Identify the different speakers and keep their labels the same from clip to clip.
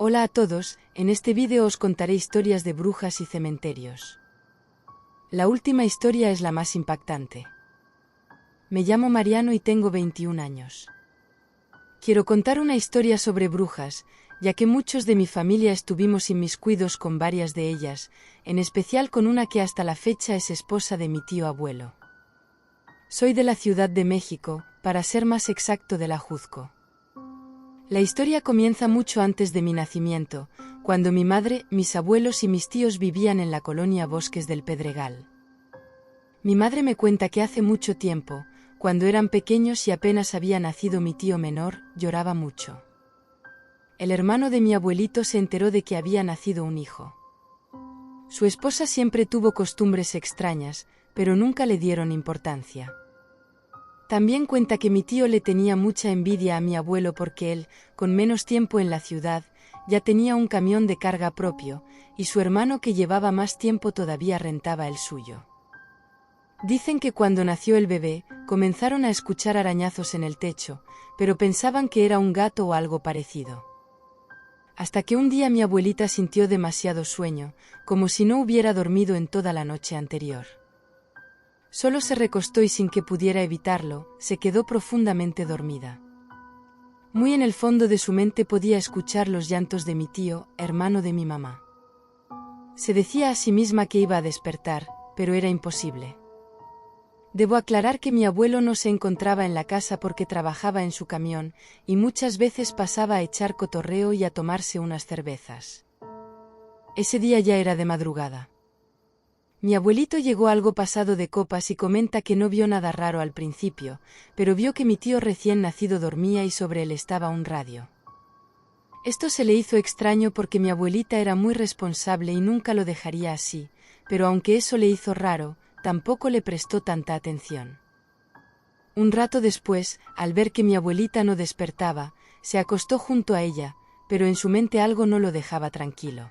Speaker 1: Hola a todos, en este vídeo os contaré historias de brujas y cementerios. La última historia es la más impactante. Me llamo Mariano y tengo 21 años. Quiero contar una historia sobre brujas, ya que muchos de mi familia estuvimos inmiscuidos con varias de ellas, en especial con una que hasta la fecha es esposa de mi tío abuelo. Soy de la Ciudad de México, para ser más exacto de la Ajusco. La historia comienza mucho antes de mi nacimiento, cuando mi madre, mis abuelos y mis tíos vivían en la colonia Bosques del Pedregal. Mi madre me cuenta que hace mucho tiempo, cuando eran pequeños y apenas había nacido mi tío menor, lloraba mucho. El hermano de mi abuelito se enteró de que había nacido un hijo. Su esposa siempre tuvo costumbres extrañas, pero nunca le dieron importancia. También cuenta que mi tío le tenía mucha envidia a mi abuelo porque él, con menos tiempo en la ciudad, ya tenía un camión de carga propio, y su hermano que llevaba más tiempo todavía rentaba el suyo. Dicen que cuando nació el bebé, comenzaron a escuchar arañazos en el techo, pero pensaban que era un gato o algo parecido. Hasta que un día mi abuelita sintió demasiado sueño, como si no hubiera dormido en toda la noche anterior. Solo se recostó y sin que pudiera evitarlo, se quedó profundamente dormida. Muy en el fondo de su mente podía escuchar los llantos de mi tío, hermano de mi mamá. Se decía a sí misma que iba a despertar, pero era imposible. Debo aclarar que mi abuelo no se encontraba en la casa porque trabajaba en su camión, y muchas veces pasaba a echar cotorreo y a tomarse unas cervezas. Ese día ya era de madrugada. Mi abuelito llegó algo pasado de copas y comenta que no vio nada raro al principio, pero vio que mi tío recién nacido dormía y sobre él estaba un radio. Esto se le hizo extraño porque mi abuelita era muy responsable y nunca lo dejaría así, pero aunque eso le hizo raro, tampoco le prestó tanta atención. Un rato después, al ver que mi abuelita no despertaba, se acostó junto a ella, pero en su mente algo no lo dejaba tranquilo.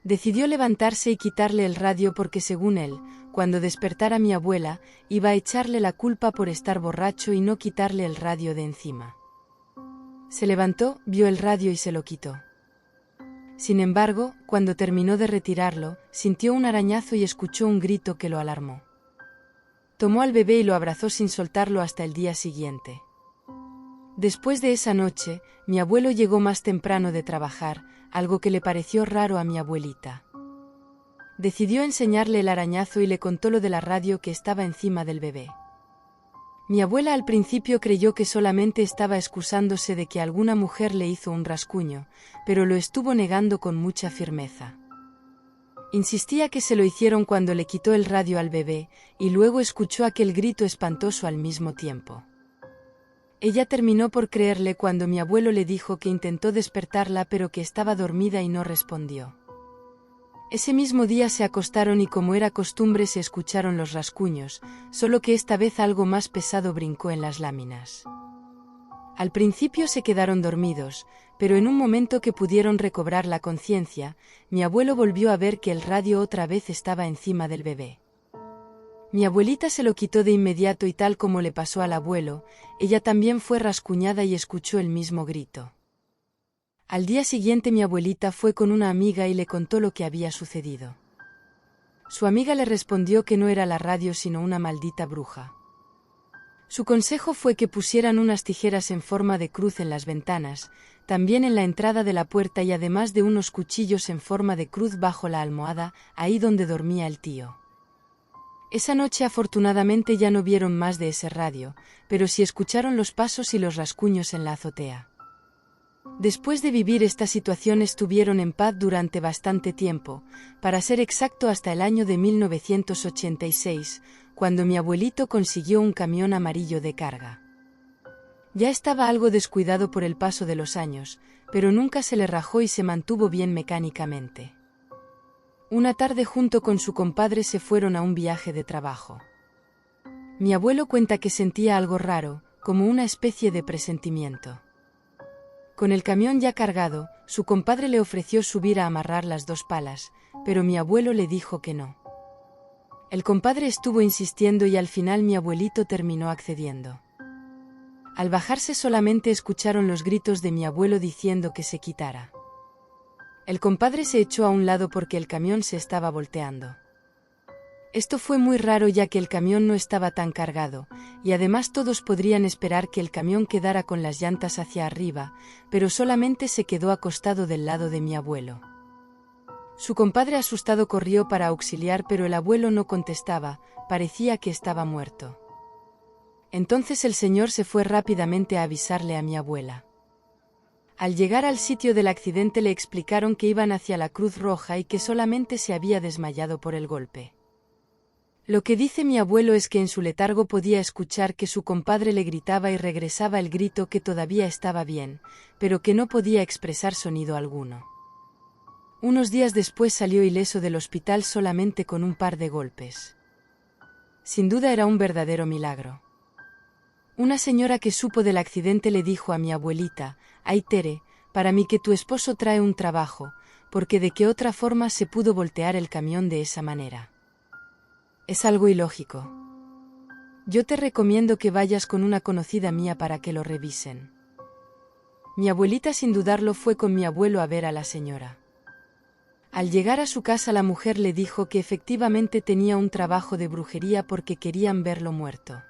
Speaker 1: Decidió levantarse y quitarle el radio porque según él, cuando despertara mi abuela, iba a echarle la culpa por estar borracho y no quitarle el radio de encima. Se levantó, vio el radio y se lo quitó. Sin embargo, cuando terminó de retirarlo, sintió un arañazo y escuchó un grito que lo alarmó. Tomó al bebé y lo abrazó sin soltarlo hasta el día siguiente. Después de esa noche, mi abuelo llegó más temprano de trabajar, algo que le pareció raro a mi abuelita. Decidió enseñarle el arañazo y le contó lo de la radio que estaba encima del bebé. Mi abuela al principio creyó que solamente estaba excusándose de que alguna mujer le hizo un rasguño, pero lo estuvo negando con mucha firmeza. Insistía que se lo hicieron cuando le quitó el radio al bebé, y luego escuchó aquel grito espantoso al mismo tiempo. Ella terminó por creerle cuando mi abuelo le dijo que intentó despertarla pero que estaba dormida y no respondió. Ese mismo día se acostaron y como era costumbre se escucharon los rasguños, solo que esta vez algo más pesado brincó en las láminas. Al principio se quedaron dormidos, pero en un momento que pudieron recobrar la conciencia, mi abuelo volvió a ver que el radio otra vez estaba encima del bebé. Mi abuelita se lo quitó de inmediato y tal como le pasó al abuelo, ella también fue rasguñada y escuchó el mismo grito. Al día siguiente mi abuelita fue con una amiga y le contó lo que había sucedido. Su amiga le respondió que no era la radio sino una maldita bruja. Su consejo fue que pusieran unas tijeras en forma de cruz en las ventanas, también en la entrada de la puerta y además de unos cuchillos en forma de cruz bajo la almohada, ahí donde dormía el tío. Esa noche afortunadamente ya no vieron más de ese radio, pero sí escucharon los pasos y los rasguños en la azotea. Después de vivir esta situación estuvieron en paz durante bastante tiempo, para ser exacto hasta el año de 1986, cuando mi abuelito consiguió un camión amarillo de carga. Ya estaba algo descuidado por el paso de los años, pero nunca se le rajó y se mantuvo bien mecánicamente. Una tarde junto con su compadre se fueron a un viaje de trabajo. Mi abuelo cuenta que sentía algo raro, como una especie de presentimiento. Con el camión ya cargado, su compadre le ofreció subir a amarrar las dos palas, pero mi abuelo le dijo que no. El compadre estuvo insistiendo y al final mi abuelito terminó accediendo. Al bajarse solamente escucharon los gritos de mi abuelo diciendo que se quitara. El compadre se echó a un lado porque el camión se estaba volteando. Esto fue muy raro ya que el camión no estaba tan cargado, y además todos podrían esperar que el camión quedara con las llantas hacia arriba, pero solamente se quedó acostado del lado de mi abuelo. Su compadre asustado corrió para auxiliar, pero el abuelo no contestaba, parecía que estaba muerto. Entonces el señor se fue rápidamente a avisarle a mi abuela. Al llegar al sitio del accidente le explicaron que iban hacia la Cruz Roja y que solamente se había desmayado por el golpe. Lo que dice mi abuelo es que en su letargo podía escuchar que su compadre le gritaba y regresaba el grito que todavía estaba bien, pero que no podía expresar sonido alguno. Unos días después salió ileso del hospital solamente con un par de golpes. Sin duda era un verdadero milagro. Una señora que supo del accidente le dijo a mi abuelita: «Ay, Tere, para mí que tu esposo trae un trabajo, porque de qué otra forma se pudo voltear el camión de esa manera. Es algo ilógico. Yo te recomiendo que vayas con una conocida mía para que lo revisen». Mi abuelita sin dudarlo fue con mi abuelo a ver a la señora. Al llegar a su casa la mujer le dijo que efectivamente tenía un trabajo de brujería porque querían verlo muerto.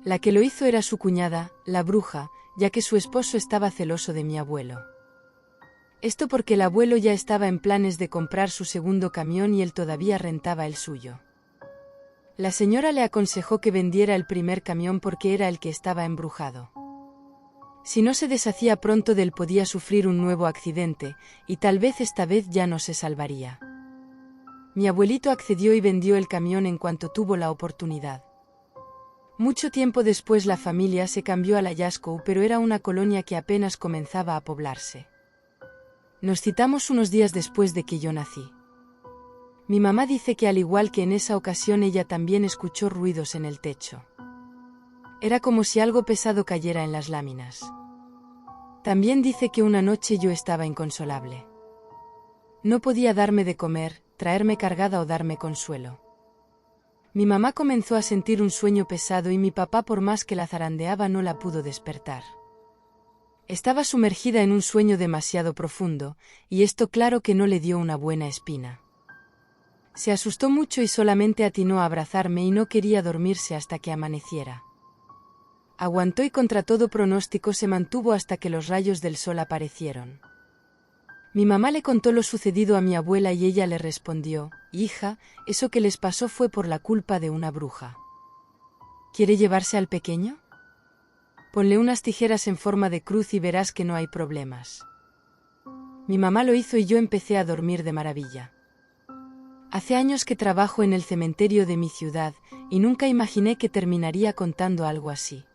Speaker 1: La que lo hizo era su cuñada, la bruja, ya que su esposo estaba celoso de mi abuelo. Esto porque el abuelo ya estaba en planes de comprar su segundo camión y él todavía rentaba el suyo. La señora le aconsejó que vendiera el primer camión porque era el que estaba embrujado. Si no se deshacía pronto de él podía sufrir un nuevo accidente, y tal vez esta vez ya no se salvaría. Mi abuelito accedió y vendió el camión en cuanto tuvo la oportunidad. Mucho tiempo después la familia se cambió a la Yaskou, pero era una colonia que apenas comenzaba a poblarse. Nos citamos unos días después de que yo nací. Mi mamá dice que al igual que en esa ocasión ella también escuchó ruidos en el techo. Era como si algo pesado cayera en las láminas. También dice que una noche yo estaba inconsolable. No podía darme de comer, traerme cargada o darme consuelo. Mi mamá comenzó a sentir un sueño pesado y mi papá, por más que la zarandeaba, no la pudo despertar. Estaba sumergida en un sueño demasiado profundo, y esto claro que no le dio una buena espina. Se asustó mucho y solamente atinó a abrazarme y no quería dormirse hasta que amaneciera. Aguantó y contra todo pronóstico se mantuvo hasta que los rayos del sol aparecieron. Mi mamá le contó lo sucedido a mi abuela y ella le respondió: «Hija, eso que les pasó fue por la culpa de una bruja. ¿Quiere llevarse al pequeño? Ponle unas tijeras en forma de cruz y verás que no hay problemas». Mi mamá lo hizo y yo empecé a dormir de maravilla. Hace años que trabajo en el cementerio de mi ciudad y nunca imaginé que terminaría contando algo así.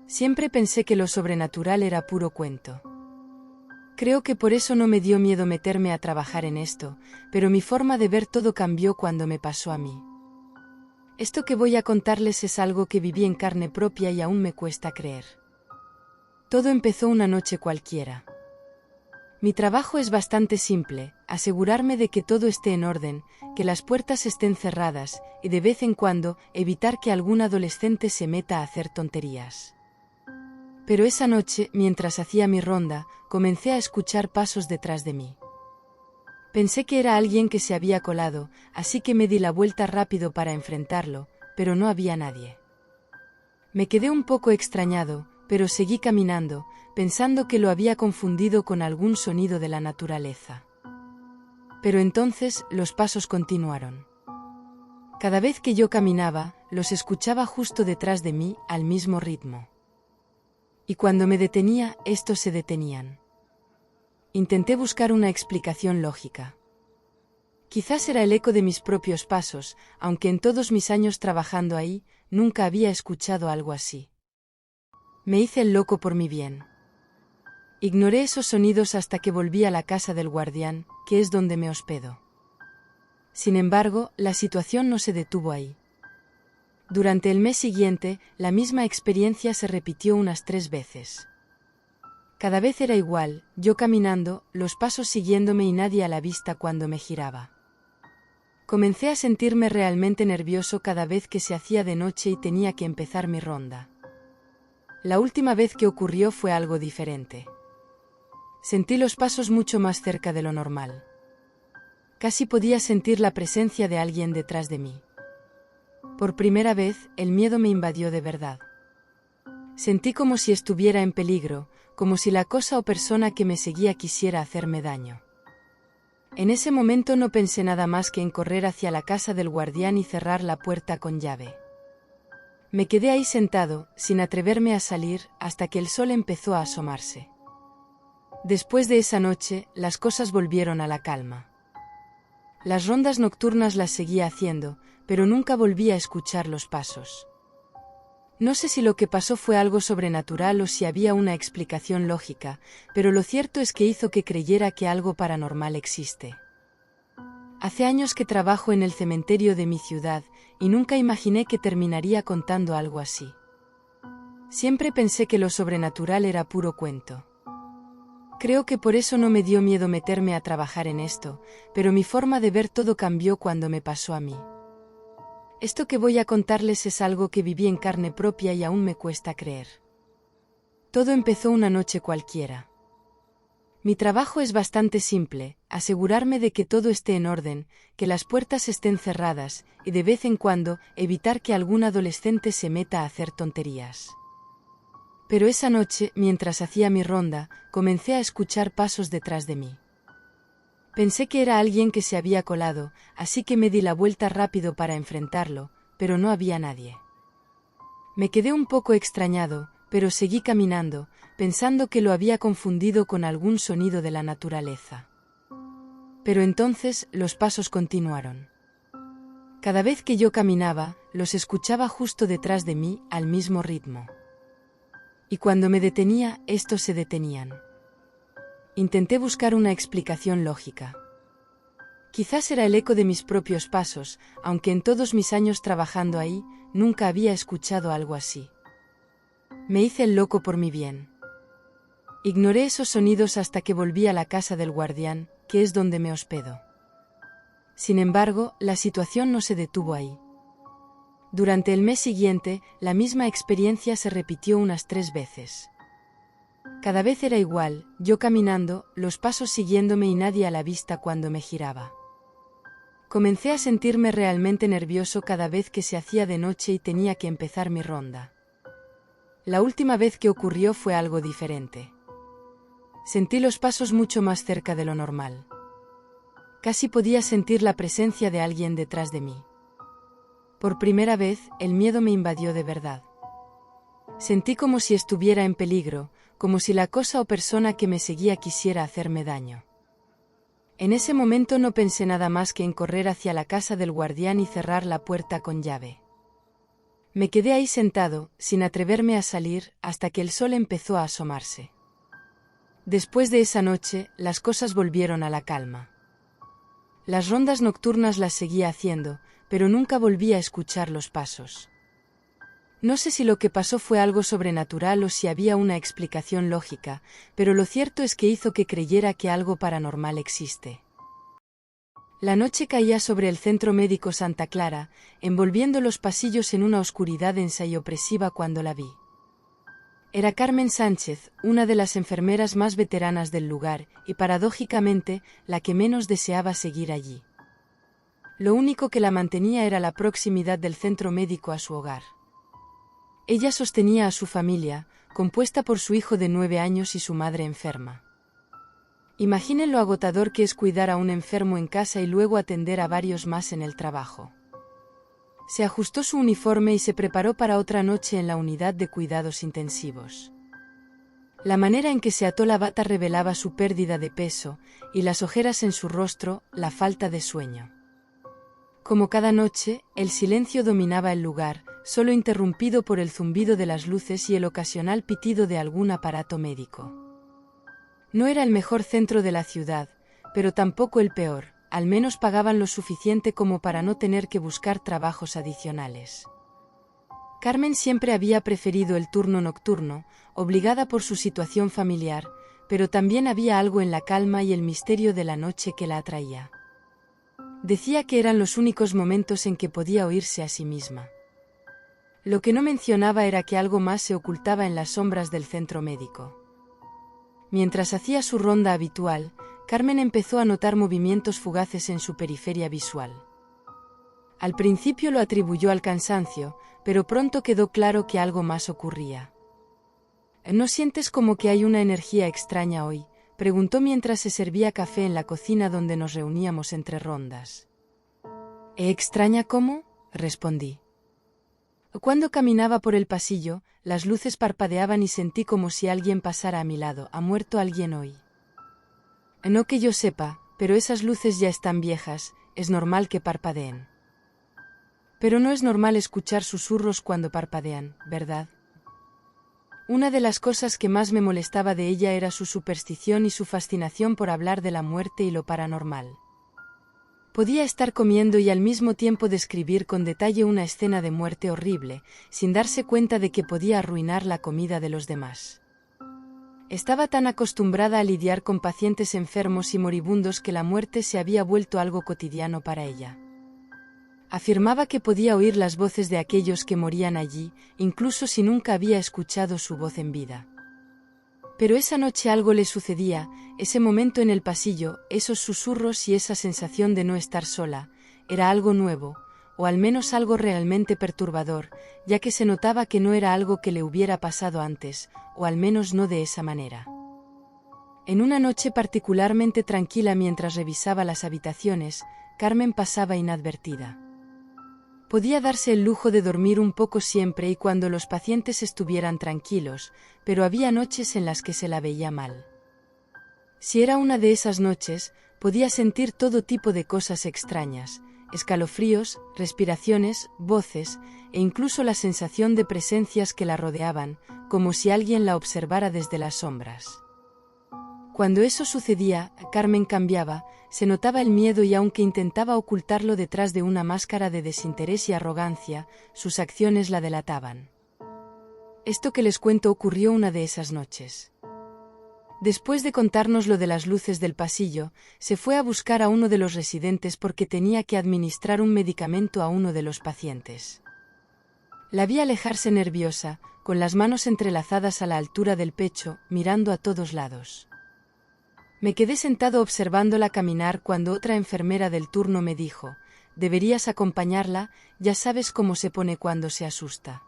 Speaker 1: Siempre pensé que lo sobrenatural era puro cuento. Creo que por eso no me dio miedo meterme a trabajar en esto, pero mi forma de ver todo cambió cuando me pasó a mí. Esto que voy a contarles es algo que viví en carne propia y aún me cuesta creer. Todo empezó una noche cualquiera. Mi trabajo es bastante simple: asegurarme de que todo esté en orden, que las puertas estén cerradas, y de vez en cuando, evitar que algún adolescente se meta a hacer tonterías. Pero esa noche, mientras hacía mi ronda, comencé a escuchar pasos detrás de mí. Pensé que era alguien que se había colado, así que me di la vuelta rápido para enfrentarlo, pero no había nadie. Me quedé un poco extrañado, pero seguí caminando, pensando que lo había confundido con algún sonido de la naturaleza. Pero entonces los pasos continuaron. Cada vez que yo caminaba, los escuchaba justo detrás de mí, al mismo ritmo. Y cuando me detenía, estos se detenían. Intenté buscar una explicación lógica. Quizás era el eco de mis propios pasos, aunque en todos mis años trabajando ahí, nunca había escuchado algo así. Me hice el loco por mi bien. Ignoré esos sonidos hasta que volví a la casa del guardián, que es donde me hospedo. Sin embargo, la situación no se detuvo ahí. Durante el mes siguiente, la misma experiencia se repitió unas 3 veces. Cada vez era igual, yo caminando, los pasos siguiéndome y nadie a la vista cuando me giraba. Comencé a sentirme realmente nervioso cada vez que se hacía de noche y tenía que empezar mi ronda. La última vez que ocurrió fue algo diferente. Sentí los pasos mucho más cerca de lo normal. Casi podía sentir la presencia de alguien detrás de mí. Por primera vez, el miedo me invadió de verdad. Sentí como si estuviera en peligro, como si la cosa o persona que me seguía quisiera hacerme daño. En ese momento no pensé nada más que en correr hacia la casa del guardián y cerrar la puerta con llave. Me quedé ahí sentado, sin atreverme a salir, hasta que el sol empezó a asomarse. Después de esa noche, las cosas volvieron a la calma. Las rondas nocturnas las seguía haciendo, pero nunca volví a escuchar los pasos. No sé si lo que pasó fue algo sobrenatural o si había una explicación lógica, pero lo cierto es que hizo que creyera que algo paranormal existe. Hace años que trabajo en el cementerio de mi ciudad, y nunca imaginé que terminaría contando algo así. Siempre pensé que lo sobrenatural era puro cuento. Creo que por eso no me dio miedo meterme a trabajar en esto, pero mi forma de ver todo cambió cuando me pasó a mí. Esto que voy a contarles es algo que viví en carne propia y aún me cuesta creer. Todo empezó una noche cualquiera. Mi trabajo es bastante simple, asegurarme de que todo esté en orden, que las puertas estén cerradas, y de vez en cuando, evitar que algún adolescente se meta a hacer tonterías. Pero esa noche, mientras hacía mi ronda, comencé a escuchar pasos detrás de mí. Pensé que era alguien que se había colado, así que me di la vuelta rápido para enfrentarlo, pero no había nadie. Me quedé un poco extrañado, pero seguí caminando, pensando que lo había confundido con algún sonido de la naturaleza. Pero entonces, los pasos continuaron. Cada vez que yo caminaba, los escuchaba justo detrás de mí, al mismo ritmo. Y cuando me detenía, estos se detenían. Intenté buscar una explicación lógica. Quizás era el eco de mis propios pasos, aunque en todos mis años trabajando ahí, nunca había escuchado algo así. Me hice el loco por mi bien. Ignoré esos sonidos hasta que volví a la casa del guardián, que es donde me hospedo. Sin embargo, la situación no se detuvo ahí. Durante el mes siguiente, la misma experiencia se repitió unas 3 veces. Cada vez era igual, yo caminando, los pasos siguiéndome y nadie a la vista cuando me giraba. Comencé a sentirme realmente nervioso cada vez que se hacía de noche y tenía que empezar mi ronda. La última vez que ocurrió fue algo diferente. Sentí los pasos mucho más cerca de lo normal. Casi podía sentir la presencia de alguien detrás de mí. Por primera vez, el miedo me invadió de verdad. Sentí como si estuviera en peligro, como si la cosa o persona que me seguía quisiera hacerme daño. En ese momento no pensé nada más que en correr hacia la casa del guardián y cerrar la puerta con llave. Me quedé ahí sentado, sin atreverme a salir, hasta que el sol empezó a asomarse. Después de esa noche, las cosas volvieron a la calma. Las rondas nocturnas las seguía haciendo, pero nunca volví a escuchar los pasos. No sé si lo que pasó fue algo sobrenatural o si había una explicación lógica, pero lo cierto es que hizo que creyera que algo paranormal existe. La noche caía sobre el Centro Médico Santa Clara, envolviendo los pasillos en una oscuridad densa y opresiva cuando la vi. Era Carmen Sánchez, una de las enfermeras más veteranas del lugar, y paradójicamente, la que menos deseaba seguir allí. Lo único que la mantenía era la proximidad del centro médico a su hogar. Ella sostenía a su familia, compuesta por su hijo de 9 años y su madre enferma. Imaginen lo agotador que es cuidar a un enfermo en casa y luego atender a varios más en el trabajo. Se ajustó su uniforme y se preparó para otra noche en la unidad de cuidados intensivos. La manera en que se ató la bata revelaba su pérdida de peso, y las ojeras en su rostro, la falta de sueño. Como cada noche, el silencio dominaba el lugar, solo interrumpido por el zumbido de las luces y el ocasional pitido de algún aparato médico. No era el mejor centro de la ciudad, pero tampoco el peor, al menos pagaban lo suficiente como para no tener que buscar trabajos adicionales. Carmen siempre había preferido el turno nocturno, obligada por su situación familiar, pero también había algo en la calma y el misterio de la noche que la atraía. Decía que eran los únicos momentos en que podía oírse a sí misma. Lo que no mencionaba era que algo más se ocultaba en las sombras del centro médico. Mientras hacía su ronda habitual, Carmen empezó a notar movimientos fugaces en su periferia visual. Al principio lo atribuyó al cansancio, pero pronto quedó claro que algo más ocurría. ¿No sientes como que hay una energía extraña hoy?, preguntó mientras se servía café en la cocina donde nos reuníamos entre rondas. ¿Extraña cómo?, respondí. Cuando caminaba por el pasillo, las luces parpadeaban y sentí como si alguien pasara a mi lado. ¿Ha muerto alguien hoy? No que yo sepa, pero esas luces ya están viejas, es normal que parpadeen. Pero no es normal escuchar susurros cuando parpadean, ¿verdad? Una de las cosas que más me molestaba de ella era su superstición y su fascinación por hablar de la muerte y lo paranormal. Podía estar comiendo y al mismo tiempo describir con detalle una escena de muerte horrible, sin darse cuenta de que podía arruinar la comida de los demás. Estaba tan acostumbrada a lidiar con pacientes enfermos y moribundos que la muerte se había vuelto algo cotidiano para ella. Afirmaba que podía oír las voces de aquellos que morían allí, incluso si nunca había escuchado su voz en vida. Pero esa noche algo le sucedía, ese momento en el pasillo, esos susurros y esa sensación de no estar sola, era algo nuevo, o al menos algo realmente perturbador, ya que se notaba que no era algo que le hubiera pasado antes, o al menos no de esa manera. En una noche particularmente tranquila mientras revisaba las habitaciones, Carmen pasaba inadvertida. Podía darse el lujo de dormir un poco siempre y cuando los pacientes estuvieran tranquilos, pero había noches en las que se la veía mal. Si era una de esas noches, podía sentir todo tipo de cosas extrañas, escalofríos, respiraciones, voces, e incluso la sensación de presencias que la rodeaban, como si alguien la observara desde las sombras. Cuando eso sucedía, Carmen cambiaba, se notaba el miedo y aunque intentaba ocultarlo detrás de una máscara de desinterés y arrogancia, sus acciones la delataban. Esto que les cuento ocurrió una de esas noches. Después de contarnos lo de las luces del pasillo, se fue a buscar a uno de los residentes porque tenía que administrar un medicamento a uno de los pacientes. La vi alejarse nerviosa, con las manos entrelazadas a la altura del pecho, mirando a todos lados. Me quedé sentado observándola caminar cuando otra enfermera del turno me dijo: «Deberías acompañarla, ya sabes cómo se pone cuando se asusta».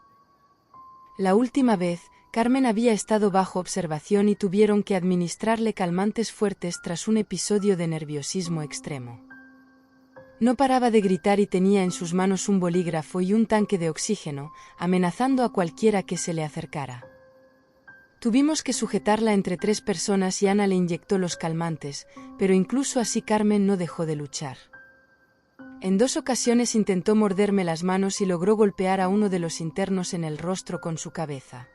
Speaker 1: La última vez, Carmen había estado bajo observación y tuvieron que administrarle calmantes fuertes tras un episodio de nerviosismo extremo. No paraba de gritar y tenía en sus manos un bolígrafo y un tanque de oxígeno, amenazando a cualquiera que se le acercara. Tuvimos que sujetarla entre 3 personas y Ana le inyectó los calmantes, pero incluso así Carmen no dejó de luchar. En 2 ocasiones intentó morderme las manos y logró golpear a uno de los internos en el rostro con su cabeza.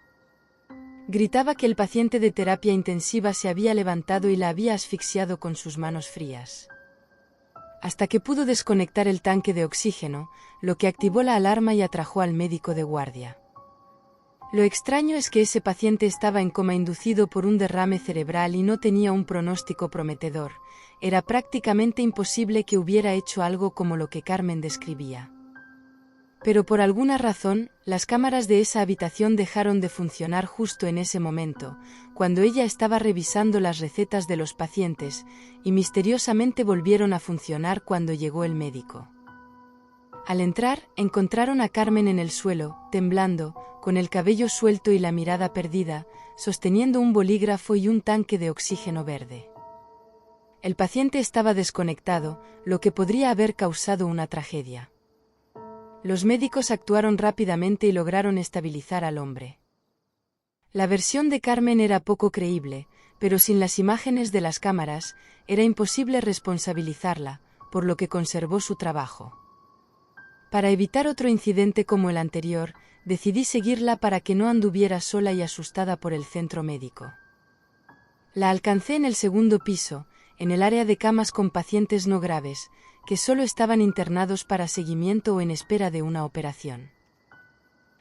Speaker 1: Gritaba que el paciente de terapia intensiva se había levantado y la había asfixiado con sus manos frías. Hasta que pudo desconectar el tanque de oxígeno, lo que activó la alarma y atrajo al médico de guardia. Lo extraño es que ese paciente estaba en coma inducido por un derrame cerebral y no tenía un pronóstico prometedor. Era prácticamente imposible que hubiera hecho algo como lo que Carmen describía. Pero por alguna razón, las cámaras de esa habitación dejaron de funcionar justo en ese momento, cuando ella estaba revisando las recetas de los pacientes, y misteriosamente volvieron a funcionar cuando llegó el médico. Al entrar, encontraron a Carmen en el suelo, temblando, con el cabello suelto y la mirada perdida, sosteniendo un bolígrafo y un tanque de oxígeno verde. El paciente estaba desconectado, lo que podría haber causado una tragedia. Los médicos actuaron rápidamente y lograron estabilizar al hombre. La versión de Carmen era poco creíble, pero sin las imágenes de las cámaras, era imposible responsabilizarla, por lo que conservó su trabajo. Para evitar otro incidente como el anterior, decidí seguirla para que no anduviera sola y asustada por el centro médico. La alcancé en el 2º piso, en el área de camas con pacientes no graves, que solo estaban internados para seguimiento o en espera de una operación.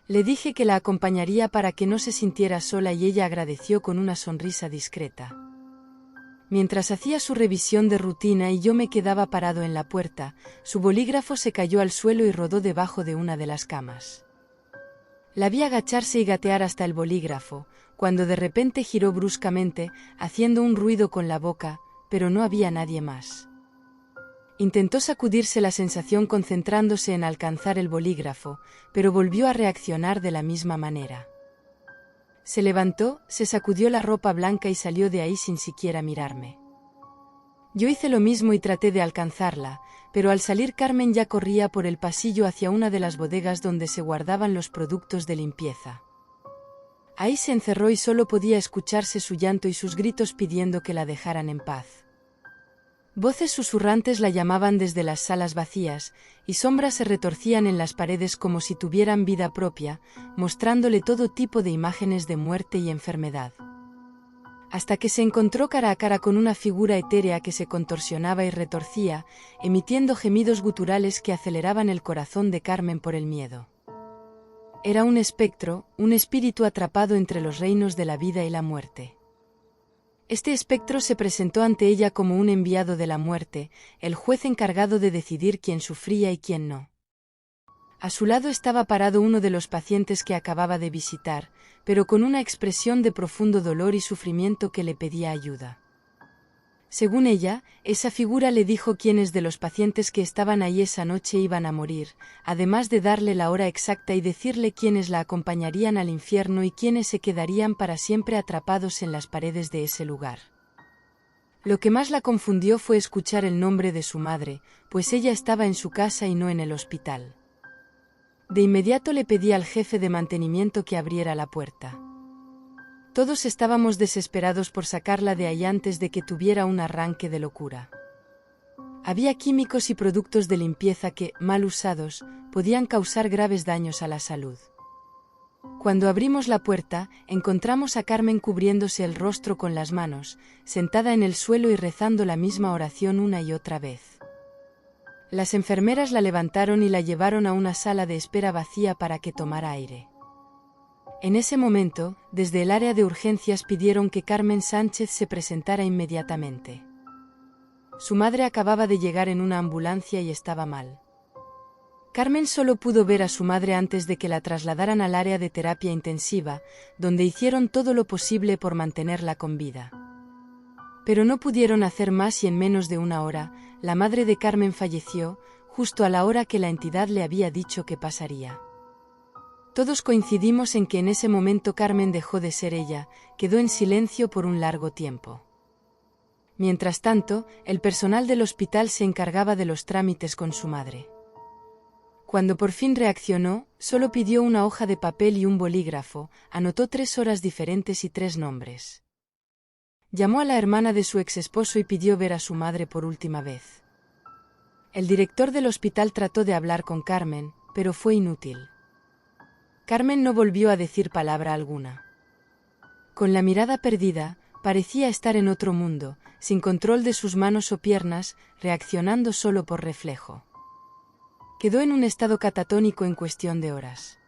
Speaker 1: Le dije que la acompañaría para que no se sintiera sola y ella agradeció con una sonrisa discreta. Mientras hacía su revisión de rutina y yo me quedaba parado en la puerta, su bolígrafo se cayó al suelo y rodó debajo de una de las camas. La vi agacharse y gatear hasta el bolígrafo, cuando de repente giró bruscamente, haciendo un ruido con la boca, pero no había nadie más. Intentó sacudirse la sensación concentrándose en alcanzar el bolígrafo, pero volvió a reaccionar de la misma manera. Se levantó, se sacudió la ropa blanca y salió de ahí sin siquiera mirarme. Yo hice lo mismo y traté de alcanzarla, pero al salir Carmen ya corría por el pasillo hacia una de las bodegas donde se guardaban los productos de limpieza. Ahí se encerró y solo podía escucharse su llanto y sus gritos pidiendo que la dejaran en paz. Voces susurrantes la llamaban desde las salas vacías, y sombras se retorcían en las paredes como si tuvieran vida propia, mostrándole todo tipo de imágenes de muerte y enfermedad. Hasta que se encontró cara a cara con una figura etérea que se contorsionaba y retorcía, emitiendo gemidos guturales que aceleraban el corazón de Carmen por el miedo. Era un espectro, un espíritu atrapado entre los reinos de la vida y la muerte. Este espectro se presentó ante ella como un enviado de la muerte, el juez encargado de decidir quién sufría y quién no. A su lado estaba parado uno de los pacientes que acababa de visitar, pero con una expresión de profundo dolor y sufrimiento que le pedía ayuda. Según ella, esa figura le dijo quiénes de los pacientes que estaban ahí esa noche iban a morir, además de darle la hora exacta y decirle quiénes la acompañarían al infierno y quiénes se quedarían para siempre atrapados en las paredes de ese lugar. Lo que más la confundió fue escuchar el nombre de su madre, pues ella estaba en su casa y no en el hospital. De inmediato le pedí al jefe de mantenimiento que abriera la puerta. Todos estábamos desesperados por sacarla de ahí antes de que tuviera un arranque de locura. Había químicos y productos de limpieza que, mal usados, podían causar graves daños a la salud. Cuando abrimos la puerta, encontramos a Carmen cubriéndose el rostro con las manos, sentada en el suelo y rezando la misma oración una y otra vez. Las enfermeras la levantaron y la llevaron a una sala de espera vacía para que tomara aire. En ese momento, desde el área de urgencias pidieron que Carmen Sánchez se presentara inmediatamente. Su madre acababa de llegar en una ambulancia y estaba mal. Carmen solo pudo ver a su madre antes de que la trasladaran al área de terapia intensiva, donde hicieron todo lo posible por mantenerla con vida. Pero no pudieron hacer más y en menos de una hora, la madre de Carmen falleció, justo a la hora que la entidad le había dicho que pasaría. Todos coincidimos en que en ese momento Carmen dejó de ser ella, quedó en silencio por un largo tiempo. Mientras tanto, el personal del hospital se encargaba de los trámites con su madre. Cuando por fin reaccionó, solo pidió una hoja de papel y un bolígrafo, anotó 3 horas diferentes y 3 nombres. Llamó a la hermana de su exesposo y pidió ver a su madre por última vez. El director del hospital trató de hablar con Carmen, pero fue inútil. Carmen no volvió a decir palabra alguna. Con la mirada perdida, parecía estar en otro mundo, sin control de sus manos o piernas, reaccionando solo por reflejo. Quedó en un estado catatónico en cuestión de horas.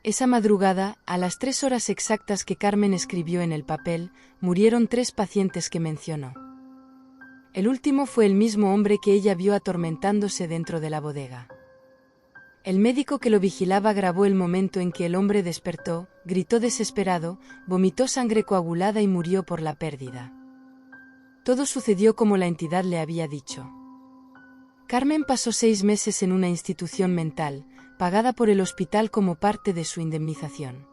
Speaker 1: Esa madrugada, a las 3 horas exactas que Carmen escribió en el papel, murieron 3 pacientes que mencionó. El último fue el mismo hombre que ella vio atormentándose dentro de la bodega. El médico que lo vigilaba grabó el momento en que el hombre despertó, gritó desesperado, vomitó sangre coagulada y murió por la pérdida. Todo sucedió como la entidad le había dicho. Carmen pasó 6 meses en una institución mental, pagada por el hospital como parte de su indemnización.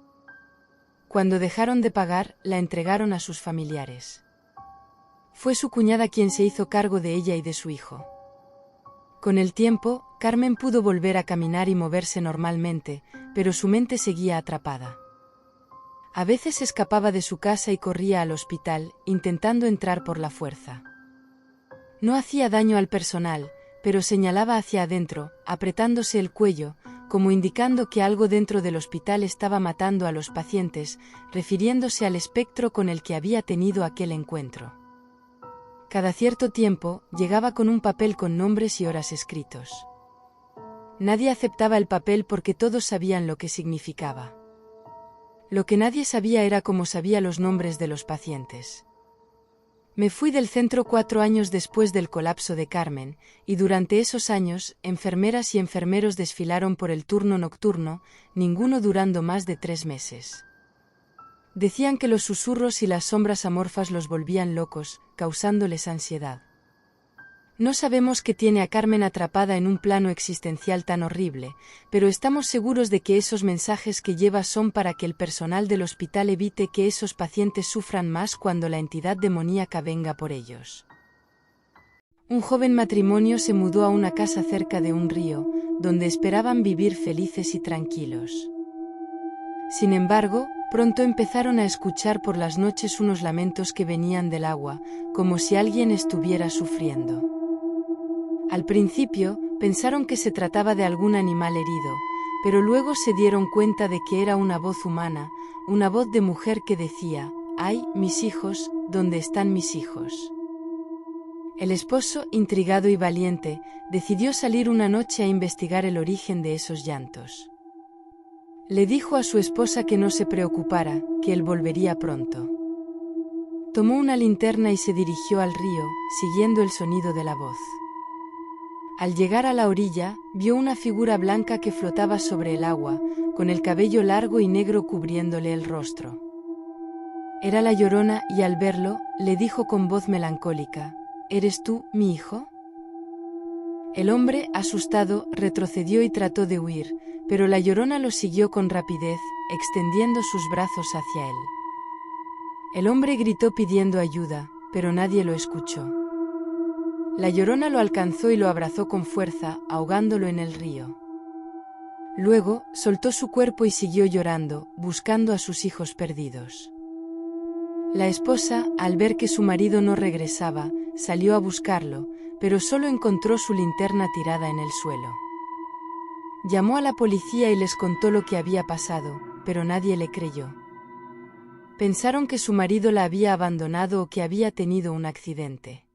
Speaker 1: Cuando dejaron de pagar, la entregaron a sus familiares. Fue su cuñada quien se hizo cargo de ella y de su hijo. Con el tiempo, Carmen pudo volver a caminar y moverse normalmente, pero su mente seguía atrapada. A veces escapaba de su casa y corría al hospital, intentando entrar por la fuerza. No hacía daño al personal, pero señalaba hacia adentro, apretándose el cuello, como indicando que algo dentro del hospital estaba matando a los pacientes, refiriéndose al espectro con el que había tenido aquel encuentro. Cada cierto tiempo, llegaba con un papel con nombres y horas escritos. Nadie aceptaba el papel porque todos sabían lo que significaba. Lo que nadie sabía era cómo sabía los nombres de los pacientes. Me fui del centro 4 años después del colapso de Carmen, y durante esos años, enfermeras y enfermeros desfilaron por el turno nocturno, ninguno durando más de 3 meses. Decían que los susurros y las sombras amorfas los volvían locos, causándoles ansiedad. No sabemos qué tiene a Carmen atrapada en un plano existencial tan horrible, pero estamos seguros de que esos mensajes que lleva son para que el personal del hospital evite que esos pacientes sufran más cuando la entidad demoníaca venga por ellos. Un joven matrimonio se mudó a una casa cerca de un río, donde esperaban vivir felices y tranquilos. Sin embargo, pronto empezaron a escuchar por las noches unos lamentos que venían del agua, como si alguien estuviera sufriendo. Al principio, pensaron que se trataba de algún animal herido, pero luego se dieron cuenta de que era una voz humana, una voz de mujer que decía: «¡Ay, mis hijos, ¿dónde están mis hijos?». El esposo, intrigado y valiente, decidió salir una noche a investigar el origen de esos llantos. Le dijo a su esposa que no se preocupara, que él volvería pronto. Tomó una linterna y se dirigió al río, siguiendo el sonido de la voz. Al llegar a la orilla, vio una figura blanca que flotaba sobre el agua, con el cabello largo y negro cubriéndole el rostro. Era la Llorona y al verlo, le dijo con voz melancólica: «¿Eres tú, mi hijo?». El hombre, asustado, retrocedió y trató de huir, pero la Llorona lo siguió con rapidez, extendiendo sus brazos hacia él. El hombre gritó pidiendo ayuda, pero nadie lo escuchó. La Llorona lo alcanzó y lo abrazó con fuerza, ahogándolo en el río. Luego, soltó su cuerpo y siguió llorando, buscando a sus hijos perdidos. La esposa, al ver que su marido no regresaba, salió a buscarlo, pero solo encontró su linterna tirada en el suelo. Llamó a la policía y les contó lo que había pasado, pero nadie le creyó. Pensaron que su marido la había abandonado o que había tenido un accidente.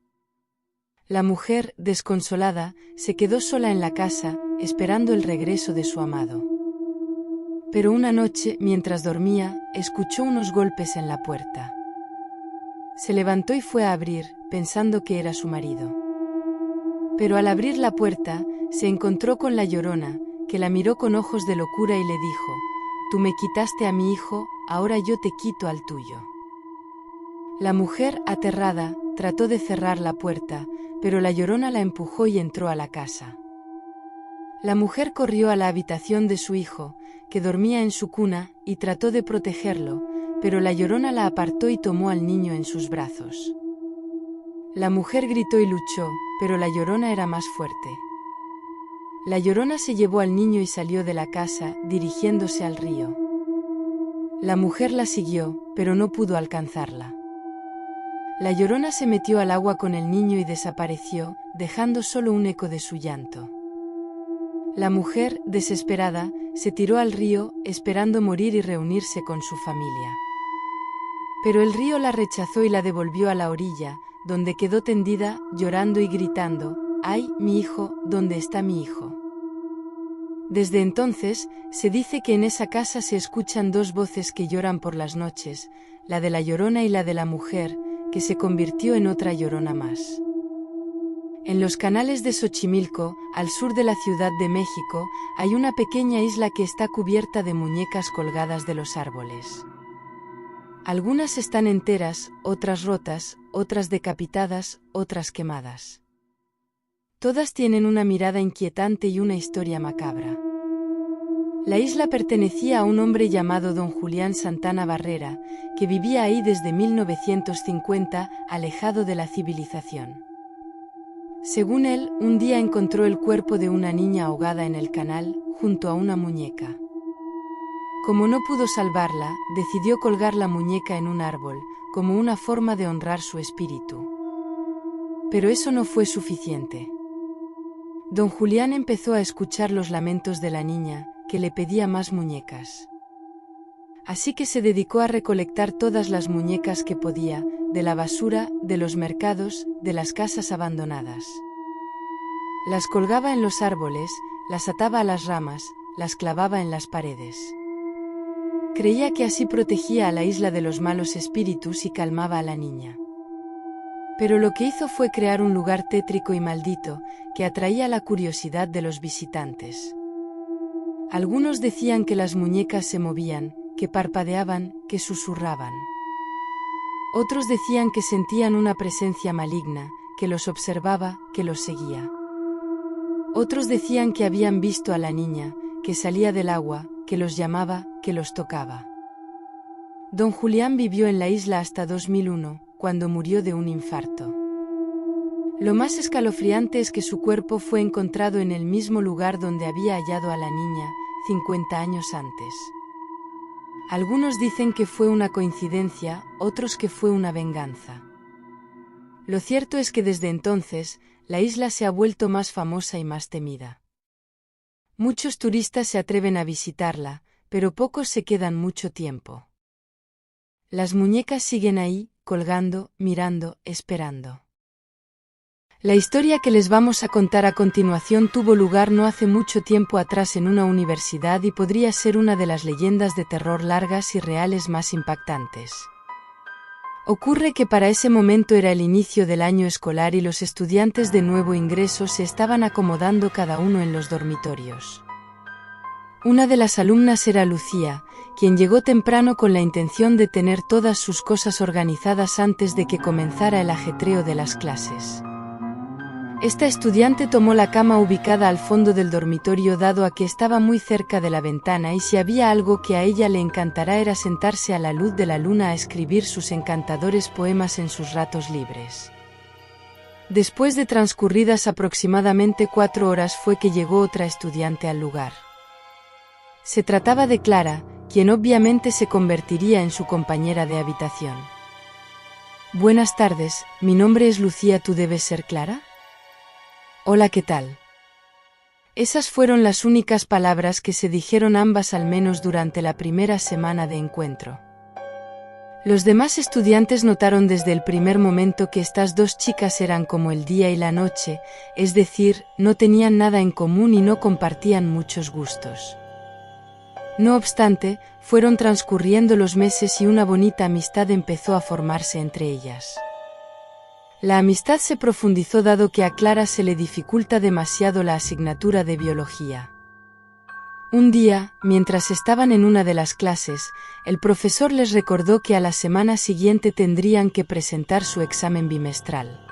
Speaker 1: La mujer, desconsolada, se quedó sola en la casa, esperando el regreso de su amado. Pero una noche, mientras dormía, escuchó unos golpes en la puerta. Se levantó y fue a abrir, pensando que era su marido. Pero al abrir la puerta, se encontró con la Llorona, que la miró con ojos de locura y le dijo: «Tú me quitaste a mi hijo, ahora yo te quito al tuyo». La mujer, aterrada, trató de cerrar la puerta, pero la Llorona la empujó y entró a la casa. La mujer corrió a la habitación de su hijo, que dormía en su cuna, y trató de protegerlo, pero la Llorona la apartó y tomó al niño en sus brazos. La mujer gritó y luchó, pero la Llorona era más fuerte. La Llorona se llevó al niño y salió de la casa, dirigiéndose al río. La mujer la siguió, pero no pudo alcanzarla. La Llorona se metió al agua con el niño y desapareció, dejando solo un eco de su llanto. La mujer, desesperada, se tiró al río, esperando morir y reunirse con su familia. Pero el río la rechazó y la devolvió a la orilla, donde quedó tendida, llorando y gritando: «¡Ay, mi hijo, ¿dónde está mi hijo?». Desde entonces, se dice que en esa casa se escuchan dos voces que lloran por las noches, la de la Llorona y la de la mujer, que se convirtió en otra Llorona más. En los canales de Xochimilco, al sur de la Ciudad de México, hay una pequeña isla que está cubierta de muñecas colgadas de los árboles. Algunas están enteras, otras rotas, otras decapitadas, otras quemadas. Todas tienen una mirada inquietante y una historia macabra. La isla pertenecía a un hombre llamado don Julián Santana Barrera, que vivía ahí desde 1950, alejado de la civilización. Según él, un día encontró el cuerpo de una niña ahogada en el canal, junto a una muñeca. Como no pudo salvarla, decidió colgar la muñeca en un árbol, como una forma de honrar su espíritu. Pero eso no fue suficiente. Don Julián empezó a escuchar los lamentos de la niña, que le pedía más muñecas. Así que se dedicó a recolectar todas las muñecas que podía, de la basura, de los mercados, de las casas abandonadas. Las colgaba en los árboles, las ataba a las ramas, las clavaba en las paredes. Creía que así protegía a la isla de los malos espíritus y calmaba a la niña. Pero lo que hizo fue crear un lugar tétrico y maldito, que atraía la curiosidad de los visitantes. Algunos decían que las muñecas se movían, que parpadeaban, que susurraban. Otros decían que sentían una presencia maligna, que los observaba, que los seguía. Otros decían que habían visto a la niña, que salía del agua, que los llamaba, que los tocaba. Don Julián vivió en la isla hasta 2001, cuando murió de un infarto. Lo más escalofriante es que su cuerpo fue encontrado en el mismo lugar donde había hallado a la niña, 50 años antes. Algunos dicen que fue una coincidencia, otros que fue una venganza. Lo cierto es que desde entonces, la isla se ha vuelto más famosa y más temida. Muchos turistas se atreven a visitarla, pero pocos se quedan mucho tiempo. Las muñecas siguen ahí, colgando, mirando, esperando. La historia que les vamos a contar a continuación tuvo lugar no hace mucho tiempo atrás en una universidad y podría ser una de las leyendas de terror largas y reales más impactantes. Ocurre que para ese momento era el inicio del año escolar y los estudiantes de nuevo ingreso se estaban acomodando cada uno en los dormitorios. Una de las alumnas era Lucía, quien llegó temprano con la intención de tener todas sus cosas organizadas antes de que comenzara el ajetreo de las clases. Esta estudiante tomó la cama ubicada al fondo del dormitorio dado a que estaba muy cerca de la ventana y si había algo que a ella le encantará era sentarse a la luz de la luna a escribir sus encantadores poemas en sus ratos libres. Después de transcurridas aproximadamente 4 horas fue que llegó otra estudiante al lugar. Se trataba de Clara, quien obviamente se convertiría en su compañera de habitación. Buenas tardes, mi nombre es Lucía, ¿tú debes ser Clara? Hola, ¿qué tal? Esas fueron las únicas palabras que se dijeron ambas al menos durante la primera semana de encuentro. Los demás estudiantes notaron desde el primer momento que estas dos chicas eran como el día y la noche, es decir, no tenían nada en común y no compartían muchos gustos. No obstante, fueron transcurriendo los meses y una bonita amistad empezó a formarse entre ellas. La amistad se profundizó dado que a Clara se le dificulta demasiado la asignatura de biología. Un día, mientras estaban en una de las clases, el profesor les recordó que a la semana siguiente tendrían que presentar su examen bimestral.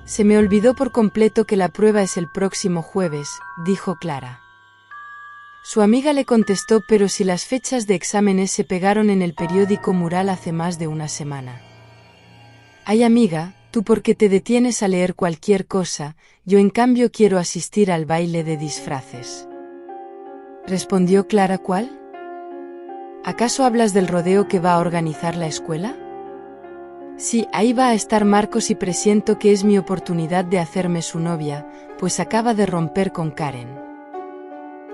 Speaker 1: Se me olvidó por completo que la prueba es el próximo jueves, dijo Clara. Su amiga le contestó, pero si las fechas de exámenes se pegaron en el periódico Mural hace más de una semana. Ay amiga, ¿tú por qué te detienes a leer cualquier cosa? Yo en cambio quiero asistir al baile de disfraces. Respondió Clara. ¿Cuál? ¿Acaso hablas del rodeo que va a organizar la escuela? Sí, ahí va a estar Marcos y presiento que es mi oportunidad de hacerme su novia, pues acaba de romper con Karen.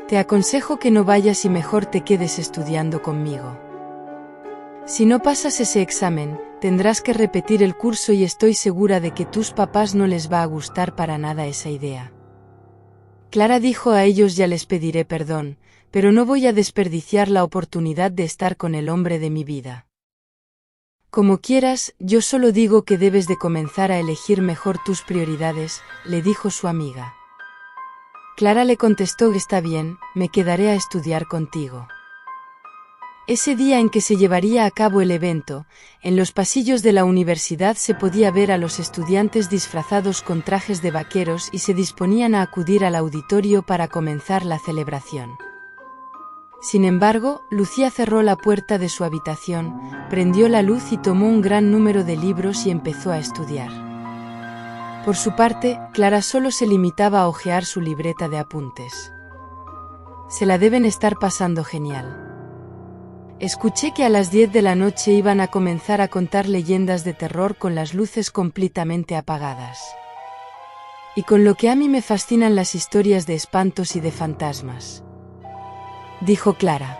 Speaker 1: Te aconsejo que no vayas y mejor te quedes estudiando conmigo. Si no pasas ese examen, tendrás que repetir el curso y estoy segura de que tus papás no les va a gustar para nada esa idea. Clara dijo a ellos: ya les pediré perdón, pero no voy a desperdiciar la oportunidad de estar con el hombre de mi vida. Como quieras, yo solo digo que debes de comenzar a elegir mejor tus prioridades, le dijo su amiga. Clara le contestó: está bien, me quedaré a estudiar contigo. Ese día en que se llevaría a cabo el evento, en los pasillos de la universidad se podía ver a los estudiantes disfrazados con trajes de vaqueros y se disponían a acudir al auditorio para comenzar la celebración. Sin embargo, Lucía cerró la puerta de su habitación, prendió la luz y tomó un gran número de libros y empezó a estudiar. Por su parte, Clara solo se limitaba a hojear su libreta de apuntes. Se la deben estar pasando genial. Escuché que a las 10 de la noche iban a comenzar a contar leyendas de terror con las luces completamente apagadas. Y con lo que a mí me fascinan las historias de espantos y de fantasmas. Dijo Clara.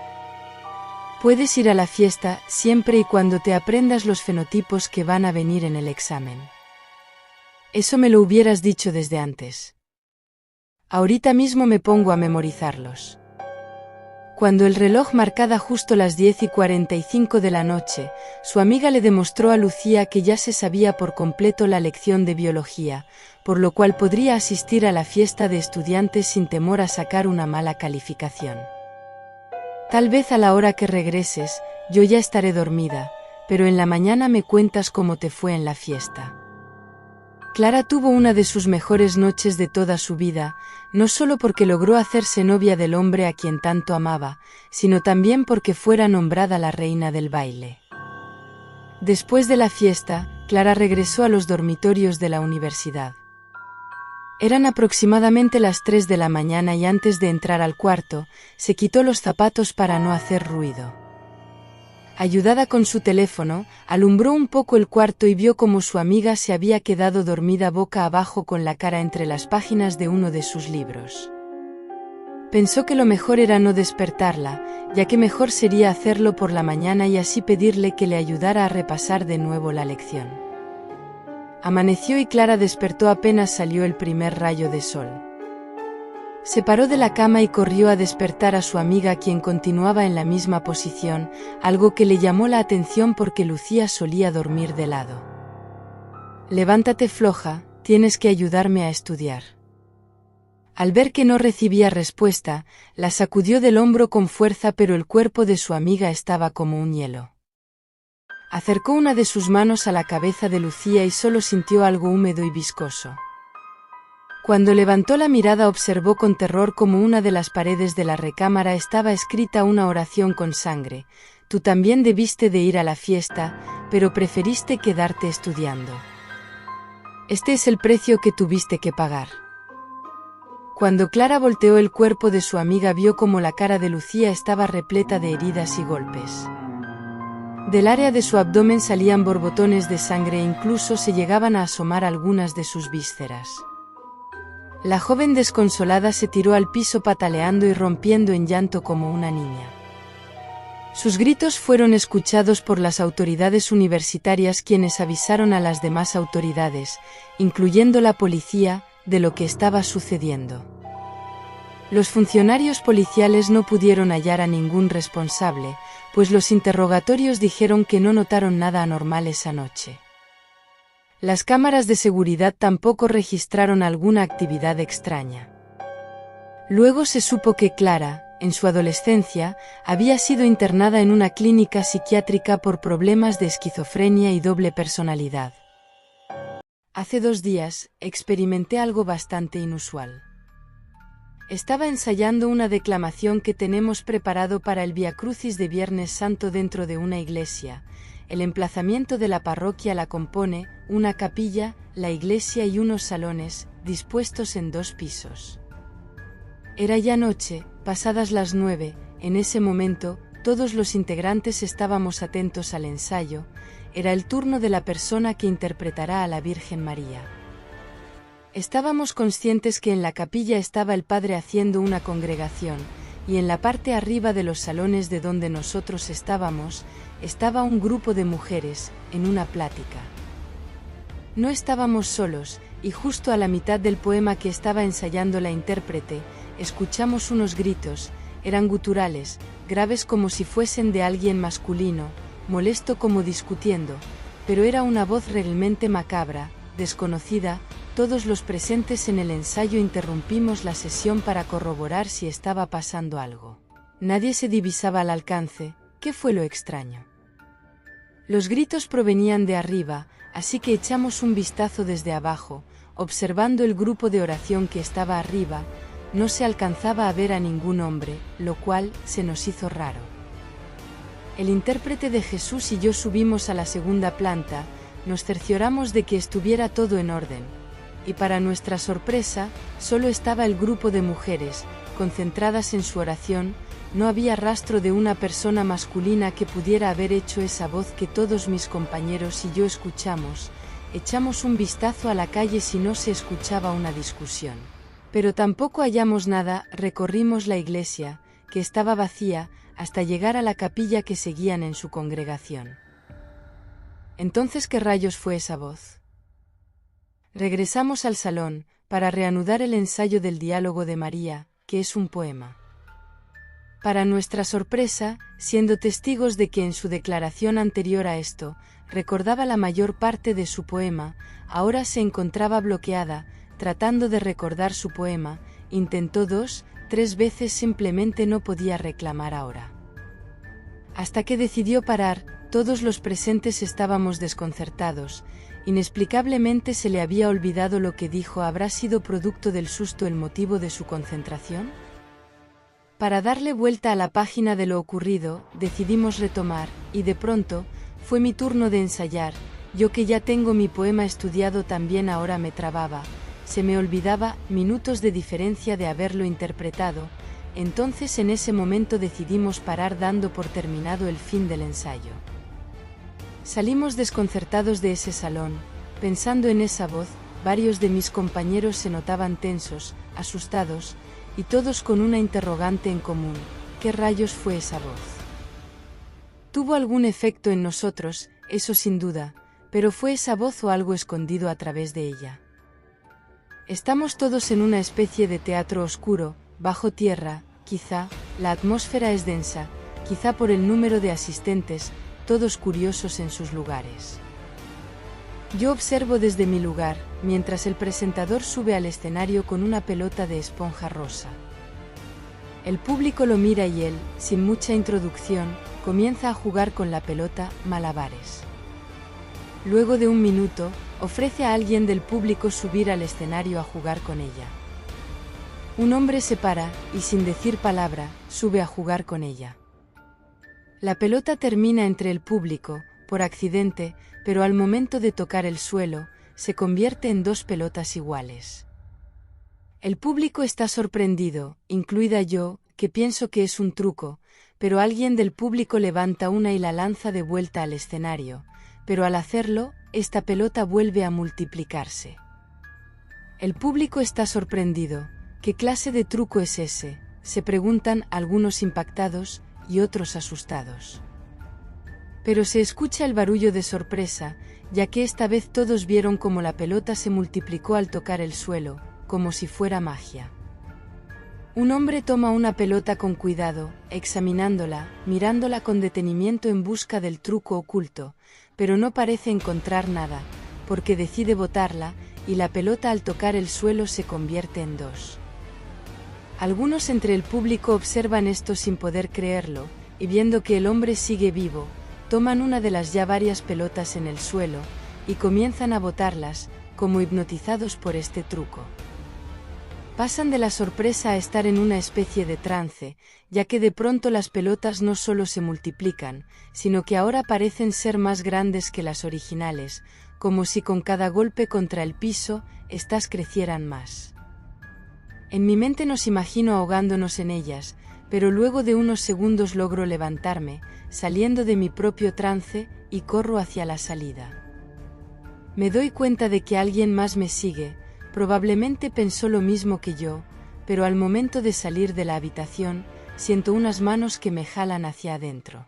Speaker 1: Puedes ir a la fiesta siempre y cuando te aprendas los fenotipos que van a venir en el examen. Eso me lo hubieras dicho desde antes. Ahorita mismo me pongo a memorizarlos. Cuando el reloj marcaba justo las 10:45 de la noche, su amiga le demostró a Lucía que ya se sabía por completo la lección de biología, por lo cual podría asistir a la fiesta de estudiantes sin temor a sacar una mala calificación. Tal vez a la hora que regreses, yo ya estaré dormida, pero en la mañana me cuentas cómo te fue en la fiesta. Clara tuvo una de sus mejores noches de toda su vida, no solo porque logró hacerse novia del hombre a quien tanto amaba, sino también porque fuera nombrada la reina del baile. Después de la fiesta, Clara regresó a los dormitorios de la universidad. Eran aproximadamente las 3 de la mañana y antes de entrar al cuarto, se quitó los zapatos para no hacer ruido. Ayudada con su teléfono, alumbró un poco el cuarto y vio cómo su amiga se había quedado dormida boca abajo con la cara entre las páginas de uno de sus libros. Pensó que lo mejor era no despertarla, ya que mejor sería hacerlo por la mañana y así pedirle que le ayudara a repasar de nuevo la lección. Amaneció y Clara despertó apenas salió el primer rayo de sol. Se paró de la cama y corrió a despertar a su amiga, quien continuaba en la misma posición, algo que le llamó la atención porque Lucía solía dormir de lado. «Levántate, floja, tienes que ayudarme a estudiar». Al ver que no recibía respuesta, la sacudió del hombro con fuerza, pero el cuerpo de su amiga estaba como un hielo. Acercó una de sus manos a la cabeza de Lucía y solo sintió algo húmedo y viscoso. Cuando levantó la mirada observó con terror cómo una de las paredes de la recámara estaba escrita una oración con sangre: «Tú también debiste de ir a la fiesta, pero preferiste quedarte estudiando. Este es el precio que tuviste que pagar». Cuando Clara volteó el cuerpo de su amiga, vio cómo la cara de Lucía estaba repleta de heridas y golpes. Del área de su abdomen salían borbotones de sangre e incluso se llegaban a asomar algunas de sus vísceras. La joven desconsolada se tiró al piso pataleando y rompiendo en llanto como una niña. Sus gritos fueron escuchados por las autoridades universitarias, quienes avisaron a las demás autoridades, incluyendo la policía, de lo que estaba sucediendo. Los funcionarios policiales no pudieron hallar a ningún responsable, pues los interrogatorios dijeron que no notaron nada anormal esa noche. Las cámaras de seguridad tampoco registraron alguna actividad extraña. Luego se supo que Clara, en su adolescencia, había sido internada en una clínica psiquiátrica por problemas de esquizofrenia y doble personalidad. Hace 2 días, experimenté algo bastante inusual. Estaba ensayando una declamación que tenemos preparado para el Viacrucis de Viernes Santo dentro de una iglesia. El emplazamiento de la parroquia la compone una capilla, la iglesia y unos salones, dispuestos en 2 pisos. Era ya noche, pasadas las 9, en ese momento, todos los integrantes estábamos atentos al ensayo. Era el turno de la persona que interpretará a la Virgen María. Estábamos conscientes que en la capilla estaba el padre haciendo una congregación, y en la parte arriba de los salones de donde nosotros estábamos, estaba un grupo de mujeres, en una plática. No estábamos solos, y justo a la mitad del poema que estaba ensayando la intérprete, escuchamos unos gritos. Eran guturales, graves como si fuesen de alguien masculino, molesto como discutiendo, pero era una voz realmente macabra, desconocida. Todos los presentes en el ensayo interrumpimos la sesión para corroborar si estaba pasando algo. Nadie se divisaba al alcance. ¿Qué fue lo extraño? Los gritos provenían de arriba, así que echamos un vistazo desde abajo, observando el grupo de oración que estaba arriba. No se alcanzaba a ver a ningún hombre, lo cual se nos hizo raro. El intérprete de Jesús y yo subimos a la segunda planta, nos cercioramos de que estuviera todo en orden. Y para nuestra sorpresa, solo estaba el grupo de mujeres, concentradas en su oración. No había rastro de una persona masculina que pudiera haber hecho esa voz que todos mis compañeros y yo escuchamos. Echamos un vistazo a la calle si no se escuchaba una discusión. Pero tampoco hallamos nada. Recorrimos la iglesia, que estaba vacía, hasta llegar a la capilla que seguían en su congregación. Entonces, ¿qué rayos fue esa voz? Regresamos al salón, para reanudar el ensayo del diálogo de María, que es un poema. Para nuestra sorpresa, siendo testigos de que en su declaración anterior a esto, recordaba la mayor parte de su poema, ahora se encontraba bloqueada, tratando de recordar su poema. Intentó 2, 3 veces, simplemente no podía reclamar ahora. Hasta que decidió parar, todos los presentes estábamos desconcertados. Inexplicablemente se le había olvidado lo que dijo. ¿Habrá sido producto del susto el motivo de su concentración? Para darle vuelta a la página de lo ocurrido, decidimos retomar, y de pronto, fue mi turno de ensayar. Yo que ya tengo mi poema estudiado también ahora me trababa, se me olvidaba, minutos de diferencia de haberlo interpretado. Entonces en ese momento decidimos parar dando por terminado el fin del ensayo. Salimos desconcertados de ese salón, pensando en esa voz. Varios de mis compañeros se notaban tensos, asustados, y todos con una interrogante en común: ¿qué rayos fue esa voz? Tuvo algún efecto en nosotros, eso sin duda, pero ¿fue esa voz o algo escondido a través de ella? Estamos todos en una especie de teatro oscuro, bajo tierra, quizá, la atmósfera es densa, quizá por el número de asistentes, todos curiosos en sus lugares. Yo observo desde mi lugar, mientras el presentador sube al escenario con una pelota de esponja rosa. El público lo mira y él, sin mucha introducción, comienza a jugar con la pelota, malabares. Luego de un minuto, ofrece a alguien del público subir al escenario a jugar con ella. Un hombre se para, y sin decir palabra, sube a jugar con ella. La pelota termina entre el público, por accidente, pero al momento de tocar el suelo, se convierte en dos pelotas iguales. El público está sorprendido, incluida yo, que pienso que es un truco, pero alguien del público levanta una y la lanza de vuelta al escenario, pero al hacerlo, esta pelota vuelve a multiplicarse. El público está sorprendido. ¿Qué clase de truco es ese?, se preguntan, algunos impactados y otros asustados. Pero se escucha el barullo de sorpresa, ya que esta vez todos vieron cómo la pelota se multiplicó al tocar el suelo, como si fuera magia. Un hombre toma una pelota con cuidado, examinándola, mirándola con detenimiento en busca del truco oculto, pero no parece encontrar nada, porque decide botarla, y la pelota al tocar el suelo se convierte en dos. Algunos entre el público observan esto sin poder creerlo, y viendo que el hombre sigue vivo, toman una de las ya varias pelotas en el suelo, y comienzan a botarlas, como hipnotizados por este truco. Pasan de la sorpresa a estar en una especie de trance, ya que de pronto las pelotas no solo se multiplican, sino que ahora parecen ser más grandes que las originales, como si con cada golpe contra el piso, éstas crecieran más. En mi mente nos imagino ahogándonos en ellas, pero luego de unos segundos logro levantarme, saliendo de mi propio trance, y corro hacia la salida. Me doy cuenta de que alguien más me sigue, probablemente pensó lo mismo que yo, pero al momento de salir de la habitación, siento unas manos que me jalan hacia adentro.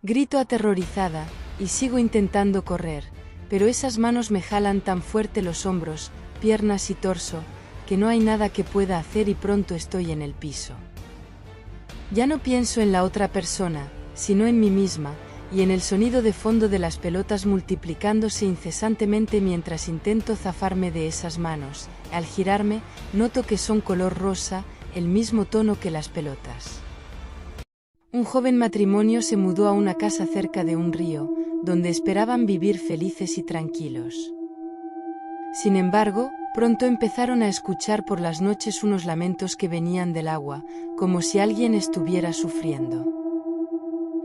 Speaker 1: Grito aterrorizada, y sigo intentando correr, pero esas manos me jalan tan fuerte los hombros, piernas y torso, que no hay nada que pueda hacer y pronto estoy en el piso. Ya no pienso en la otra persona, sino en mí misma, y en el sonido de fondo de las pelotas multiplicándose incesantemente mientras intento zafarme de esas manos. Al girarme, noto que son color rosa, el mismo tono que las pelotas. Un joven matrimonio se mudó a una casa cerca de un río, donde esperaban vivir felices y tranquilos. Sin embargo, pronto empezaron a escuchar por las noches unos lamentos que venían del agua, como si alguien estuviera sufriendo.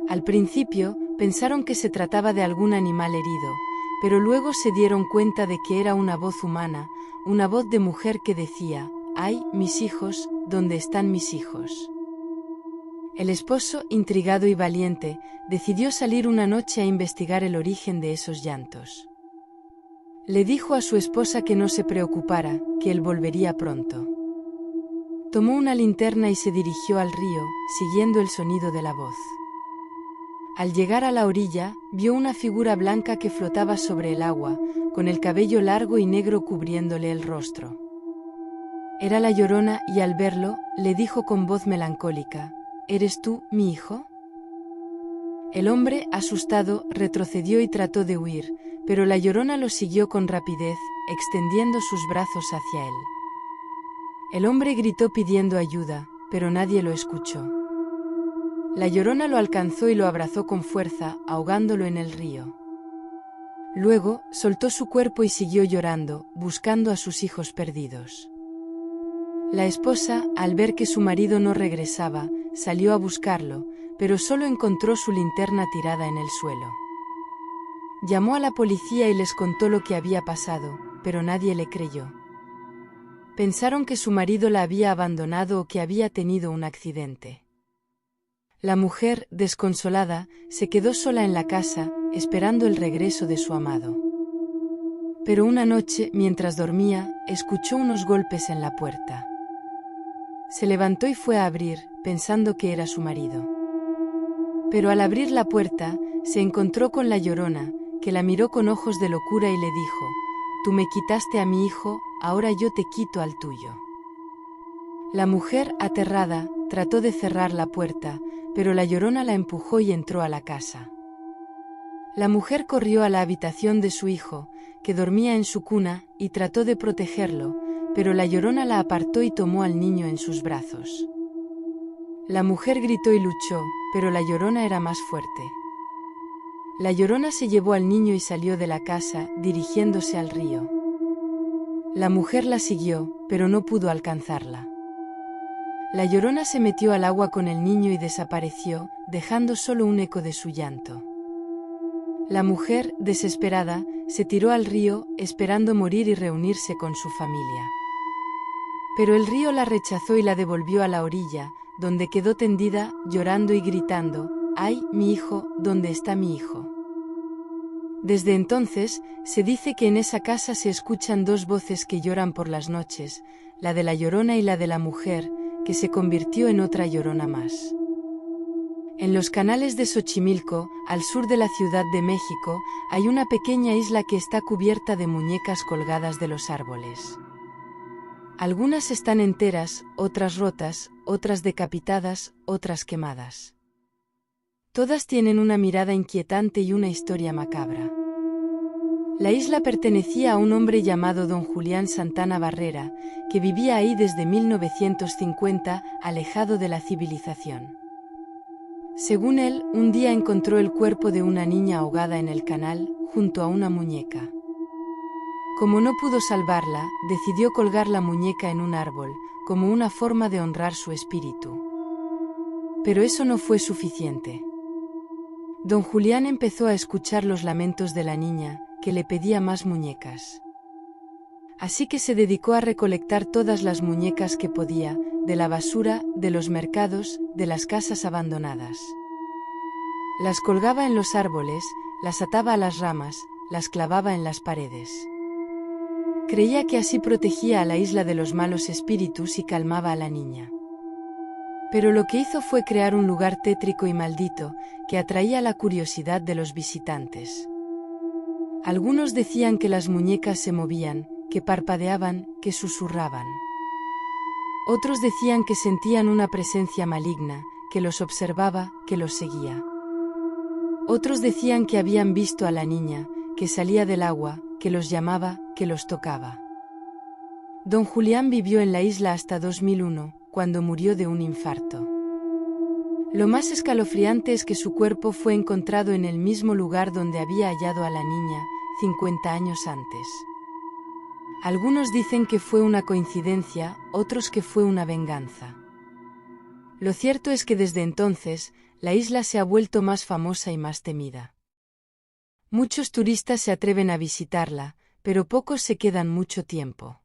Speaker 1: Al principio, pensaron que se trataba de algún animal herido, pero luego se dieron cuenta de que era una voz humana, una voz de mujer que decía: «¡Ay, mis hijos, ¿dónde están mis hijos?». El esposo, intrigado y valiente, decidió salir una noche a investigar el origen de esos llantos. Le dijo a su esposa que no se preocupara, que él volvería pronto. Tomó una linterna y se dirigió al río, siguiendo el sonido de la voz. Al llegar a la orilla, vio una figura blanca que flotaba sobre el agua, con el cabello largo y negro cubriéndole el rostro. Era la Llorona y al verlo, le dijo con voz melancólica: «¿Eres tú, mi hijo?». El hombre, asustado, retrocedió y trató de huir, pero la Llorona lo siguió con rapidez, extendiendo sus brazos hacia él. El hombre gritó pidiendo ayuda, pero nadie lo escuchó. La Llorona lo alcanzó y lo abrazó con fuerza, ahogándolo en el río. Luego, soltó su cuerpo y siguió llorando, buscando a sus hijos perdidos. La esposa, al ver que su marido no regresaba, salió a buscarlo, pero solo encontró su linterna tirada en el suelo. Llamó a la policía y les contó lo que había pasado, pero nadie le creyó. Pensaron que su marido la había abandonado o que había tenido un accidente. La mujer, desconsolada, se quedó sola en la casa, esperando el regreso de su amado. Pero una noche, mientras dormía, escuchó unos golpes en la puerta. Se levantó y fue a abrir, pensando que era su marido. Pero al abrir la puerta, se encontró con la Llorona, que la miró con ojos de locura y le dijo: «Tú me quitaste a mi hijo, ahora yo te quito al tuyo». La mujer, aterrada, trató de cerrar la puerta, pero la Llorona la empujó y entró a la casa. La mujer corrió a la habitación de su hijo, que dormía en su cuna, y trató de protegerlo, pero la Llorona la apartó y tomó al niño en sus brazos. La mujer gritó y luchó, pero la Llorona era más fuerte. La Llorona se llevó al niño y salió de la casa, dirigiéndose al río. La mujer la siguió, pero no pudo alcanzarla. La Llorona se metió al agua con el niño y desapareció, dejando solo un eco de su llanto. La mujer, desesperada, se tiró al río, esperando morir y reunirse con su familia. Pero el río la rechazó y la devolvió a la orilla, donde quedó tendida, llorando y gritando: «¡Ay, mi hijo! ¿Dónde está mi hijo?». Desde entonces, se dice que en esa casa se escuchan dos voces que lloran por las noches, la de la Llorona y la de la mujer, que se convirtió en otra Llorona más. En los canales de Xochimilco, al sur de la Ciudad de México, hay una pequeña isla que está cubierta de muñecas colgadas de los árboles. Algunas están enteras, otras rotas, otras decapitadas, otras quemadas. Todas tienen una mirada inquietante y una historia macabra. La isla pertenecía a un hombre llamado don Julián Santana Barrera, que vivía ahí desde 1950, alejado de la civilización. Según él, un día encontró el cuerpo de una niña ahogada en el canal, junto a una muñeca. Como no pudo salvarla, decidió colgar la muñeca en un árbol, como una forma de honrar su espíritu. Pero eso no fue suficiente. Don Julián empezó a escuchar los lamentos de la niña, que le pedía más muñecas. Así que se dedicó a recolectar todas las muñecas que podía, de la basura, de los mercados, de las casas abandonadas. Las colgaba en los árboles, las ataba a las ramas, las clavaba en las paredes. Creía que así protegía a la isla de los malos espíritus y calmaba a la niña. Pero lo que hizo fue crear un lugar tétrico y maldito, que atraía la curiosidad de los visitantes. Algunos decían que las muñecas se movían, que parpadeaban, que susurraban. Otros decían que sentían una presencia maligna, que los observaba, que los seguía. Otros decían que habían visto a la niña, que salía del agua, que los llamaba, que los tocaba. Don Julián vivió en la isla hasta 2001, cuando murió de un infarto. Lo más escalofriante es que su cuerpo fue encontrado en el mismo lugar donde había hallado a la niña, 50 años antes. Algunos dicen que fue una coincidencia, otros que fue una venganza. Lo cierto es que desde entonces, la isla se ha vuelto más famosa y más temida. Muchos turistas se atreven a visitarla, pero pocos se quedan mucho tiempo.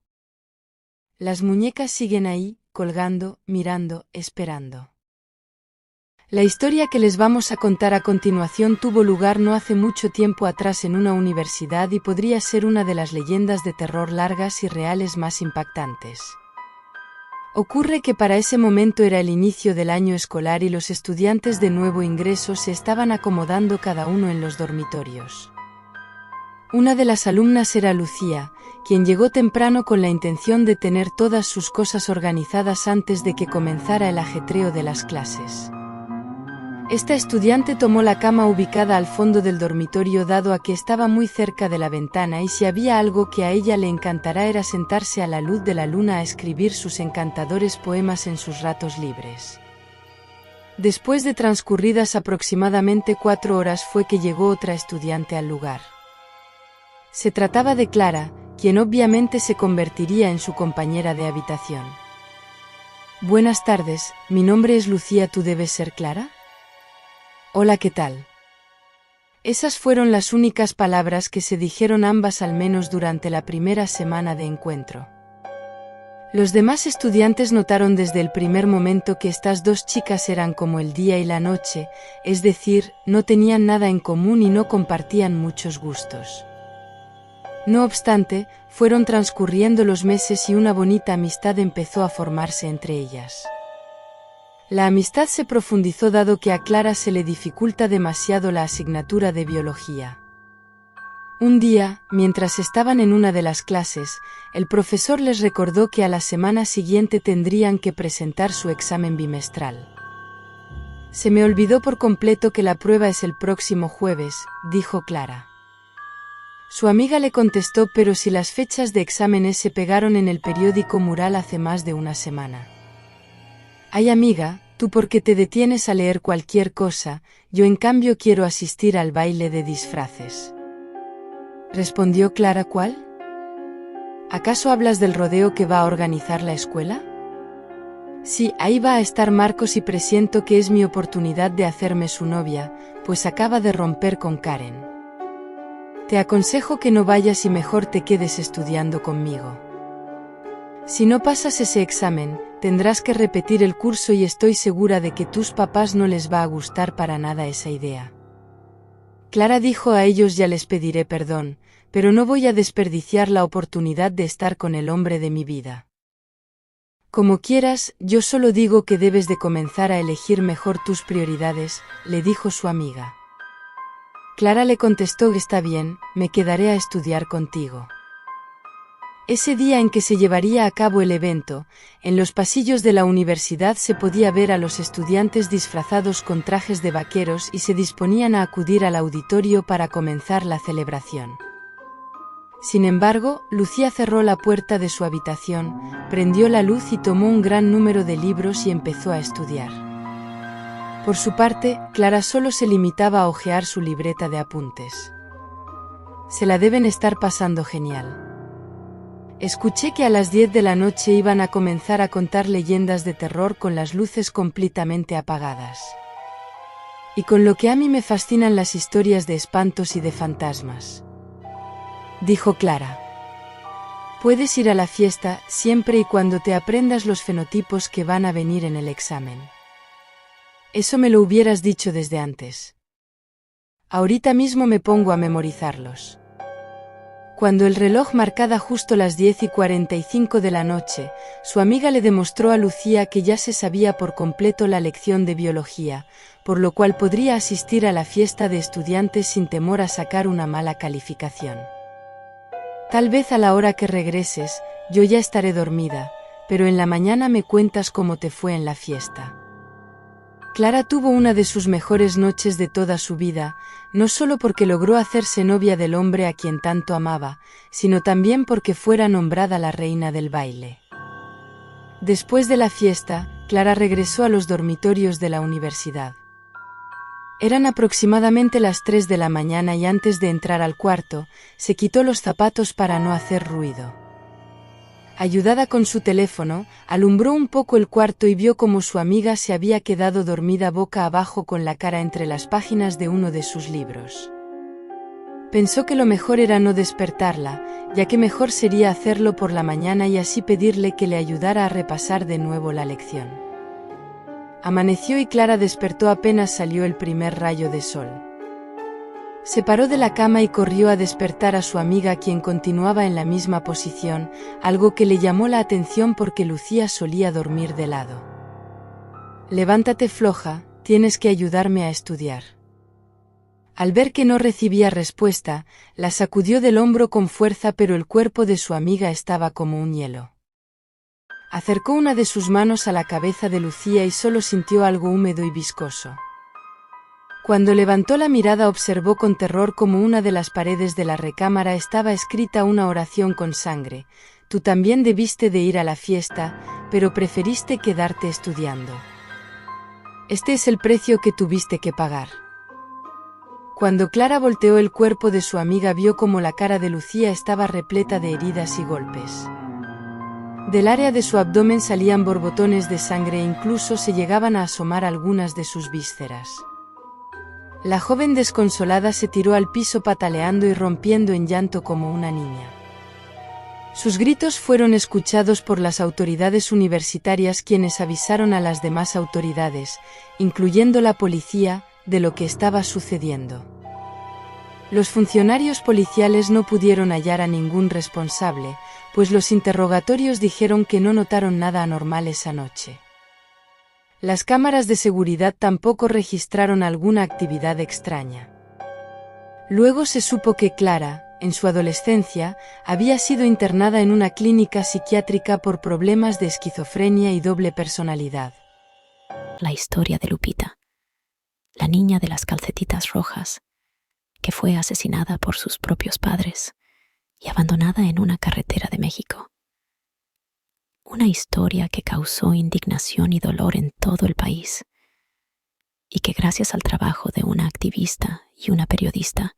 Speaker 1: Las muñecas siguen ahí, colgando, mirando, esperando. La historia que les vamos a contar a continuación tuvo lugar no hace mucho tiempo atrás en una universidad y podría ser una de las leyendas de terror largas y reales más impactantes. Ocurre que para ese momento era el inicio del año escolar y los estudiantes de nuevo ingreso se estaban acomodando cada uno en los dormitorios. Una de las alumnas era Lucía, quien llegó temprano con la intención de tener todas sus cosas organizadas antes de que comenzara el ajetreo de las clases. Esta estudiante tomó la cama ubicada al fondo del dormitorio dado a que estaba muy cerca de la ventana y si había algo que a ella le encantará era sentarse a la luz de la luna a escribir sus encantadores poemas en sus ratos libres. Después de transcurridas aproximadamente 4 horas fue que llegó otra estudiante al lugar. Se trataba de Clara, quien obviamente se convertiría en su compañera de habitación. Buenas tardes, mi nombre es Lucía, ¿tú debes ser Clara? Hola, ¿qué tal? Esas fueron las únicas palabras que se dijeron ambas al menos durante la primera semana de encuentro. Los demás estudiantes notaron desde el primer momento que estas dos chicas eran como el día y la noche, es decir, no tenían nada en común y no compartían muchos gustos. No obstante, fueron transcurriendo los meses y una bonita amistad empezó a formarse entre ellas. La amistad se profundizó dado que a Clara se le dificulta demasiado la asignatura de biología. Un día, mientras estaban en una de las clases, el profesor les recordó que a la semana siguiente tendrían que presentar su examen bimestral. Se me olvidó por completo que la prueba es el próximo jueves, dijo Clara. Su amiga le contestó, pero si las fechas de exámenes se pegaron en el periódico Mural hace más de una semana. Ay amiga, tú por qué te detienes a leer cualquier cosa, yo en cambio quiero asistir al baile de disfraces. Respondió Clara. ¿Cuál? ¿Acaso hablas del rodeo que va a organizar la escuela? Sí, ahí va a estar Marcos y presiento que es mi oportunidad de hacerme su novia, pues acaba de romper con Karen. Te aconsejo que no vayas y mejor te quedes estudiando conmigo. Si no pasas ese examen, tendrás que repetir el curso y estoy segura de que tus papás no les va a gustar para nada esa idea. Clara dijo a ellos: ya les pediré perdón, pero no voy a desperdiciar la oportunidad de estar con el hombre de mi vida. Como quieras, yo solo digo que debes de comenzar a elegir mejor tus prioridades, le dijo su amiga. Clara le contestó: está bien, me quedaré a estudiar contigo. Ese día en que se llevaría a cabo el evento, en los pasillos de la universidad se podía ver a los estudiantes disfrazados con trajes de vaqueros y se disponían a acudir al auditorio para comenzar la celebración. Sin embargo, Lucía cerró la puerta de su habitación, prendió la luz y tomó un gran número de libros y empezó a estudiar. Por su parte, Clara solo se limitaba a hojear su libreta de apuntes. Se la deben estar pasando genial. Escuché que a las 10 de la noche iban a comenzar a contar leyendas de terror con las luces completamente apagadas. Y con lo que a mí me fascinan las historias de espantos y de fantasmas, dijo Clara. Puedes ir a la fiesta siempre y cuando te aprendas los fenotipos que van a venir en el examen. Eso me lo hubieras dicho desde antes. Ahorita mismo me pongo a memorizarlos. Cuando el reloj marcaba justo las 10:45 de la noche, su amiga le demostró a Lucía que ya se sabía por completo la lección de biología, por lo cual podría asistir a la fiesta de estudiantes sin temor a sacar una mala calificación. Tal vez a la hora que regreses, yo ya estaré dormida, pero en la mañana me cuentas cómo te fue en la fiesta. Clara tuvo una de sus mejores noches de toda su vida, no solo porque logró hacerse novia del hombre a quien tanto amaba, sino también porque fuera nombrada la reina del baile. Después de la fiesta, Clara regresó a los dormitorios de la universidad. Eran aproximadamente las 3 de la mañana y antes de entrar al cuarto, se quitó los zapatos para no hacer ruido. Ayudada con su teléfono, alumbró un poco el cuarto y vio cómo su amiga se había quedado dormida boca abajo con la cara entre las páginas de uno de sus libros. Pensó que lo mejor era no despertarla, ya que mejor sería hacerlo por la mañana y así pedirle que le ayudara a repasar de nuevo la lección. Amaneció y Clara despertó apenas salió el primer rayo de sol. Se paró de la cama y corrió a despertar a su amiga, quien continuaba en la misma posición, algo que le llamó la atención porque Lucía solía dormir de lado. Levántate floja, tienes que ayudarme a estudiar. Al ver que no recibía respuesta, la sacudió del hombro con fuerza, pero el cuerpo de su amiga estaba como un hielo. Acercó una de sus manos a la cabeza de Lucía y solo sintió algo húmedo y viscoso. Cuando levantó la mirada observó con terror cómo una de las paredes de la recámara estaba escrita una oración con sangre: tú también debiste de ir a la fiesta, pero preferiste quedarte estudiando. Este es el precio que tuviste que pagar. Cuando Clara volteó el cuerpo de su amiga, vio como la cara de Lucía estaba repleta de heridas y golpes. Del área de su abdomen salían borbotones de sangre e incluso se llegaban a asomar algunas de sus vísceras. La joven desconsolada se tiró al piso pataleando y rompiendo en llanto como una niña. Sus gritos fueron escuchados por las autoridades universitarias, quienes avisaron a las demás autoridades, incluyendo la policía, de lo que estaba sucediendo. Los funcionarios policiales no pudieron hallar a ningún responsable, pues los interrogatorios dijeron que no notaron nada anormal esa noche. Las cámaras de seguridad tampoco registraron alguna actividad extraña. Luego se supo que Clara, en su adolescencia, había sido internada en una clínica psiquiátrica por problemas de esquizofrenia y doble personalidad.
Speaker 2: La historia de Lupita, la niña de las calcetitas rojas, que fue asesinada por sus propios padres y abandonada en una carretera de México. Una historia que causó indignación y dolor en todo el país, y que gracias al trabajo de una activista y una periodista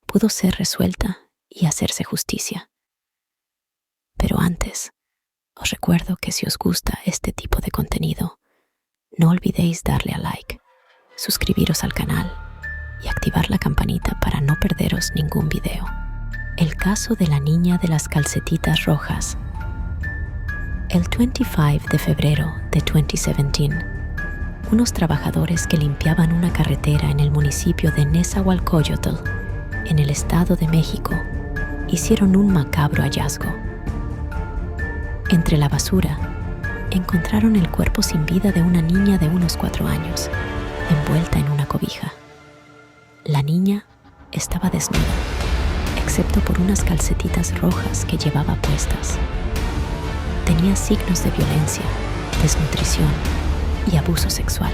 Speaker 2: pudo ser resuelta y hacerse justicia. Pero antes, os recuerdo que si os gusta este tipo de contenido, no olvidéis darle a like, suscribiros al canal y activar la campanita para no perderos ningún video. El caso de la niña de las calcetitas rojas. El 25 de febrero de 2017, unos trabajadores que limpiaban una carretera en el municipio de Nezahualcóyotl, en el Estado de México, hicieron un macabro hallazgo. Entre la basura, encontraron el cuerpo sin vida de una niña de unos 4 años, envuelta en una cobija. La niña estaba desnuda, excepto por unas calcetitas rojas que llevaba puestas. Tenía signos de violencia, desnutrición y abuso sexual.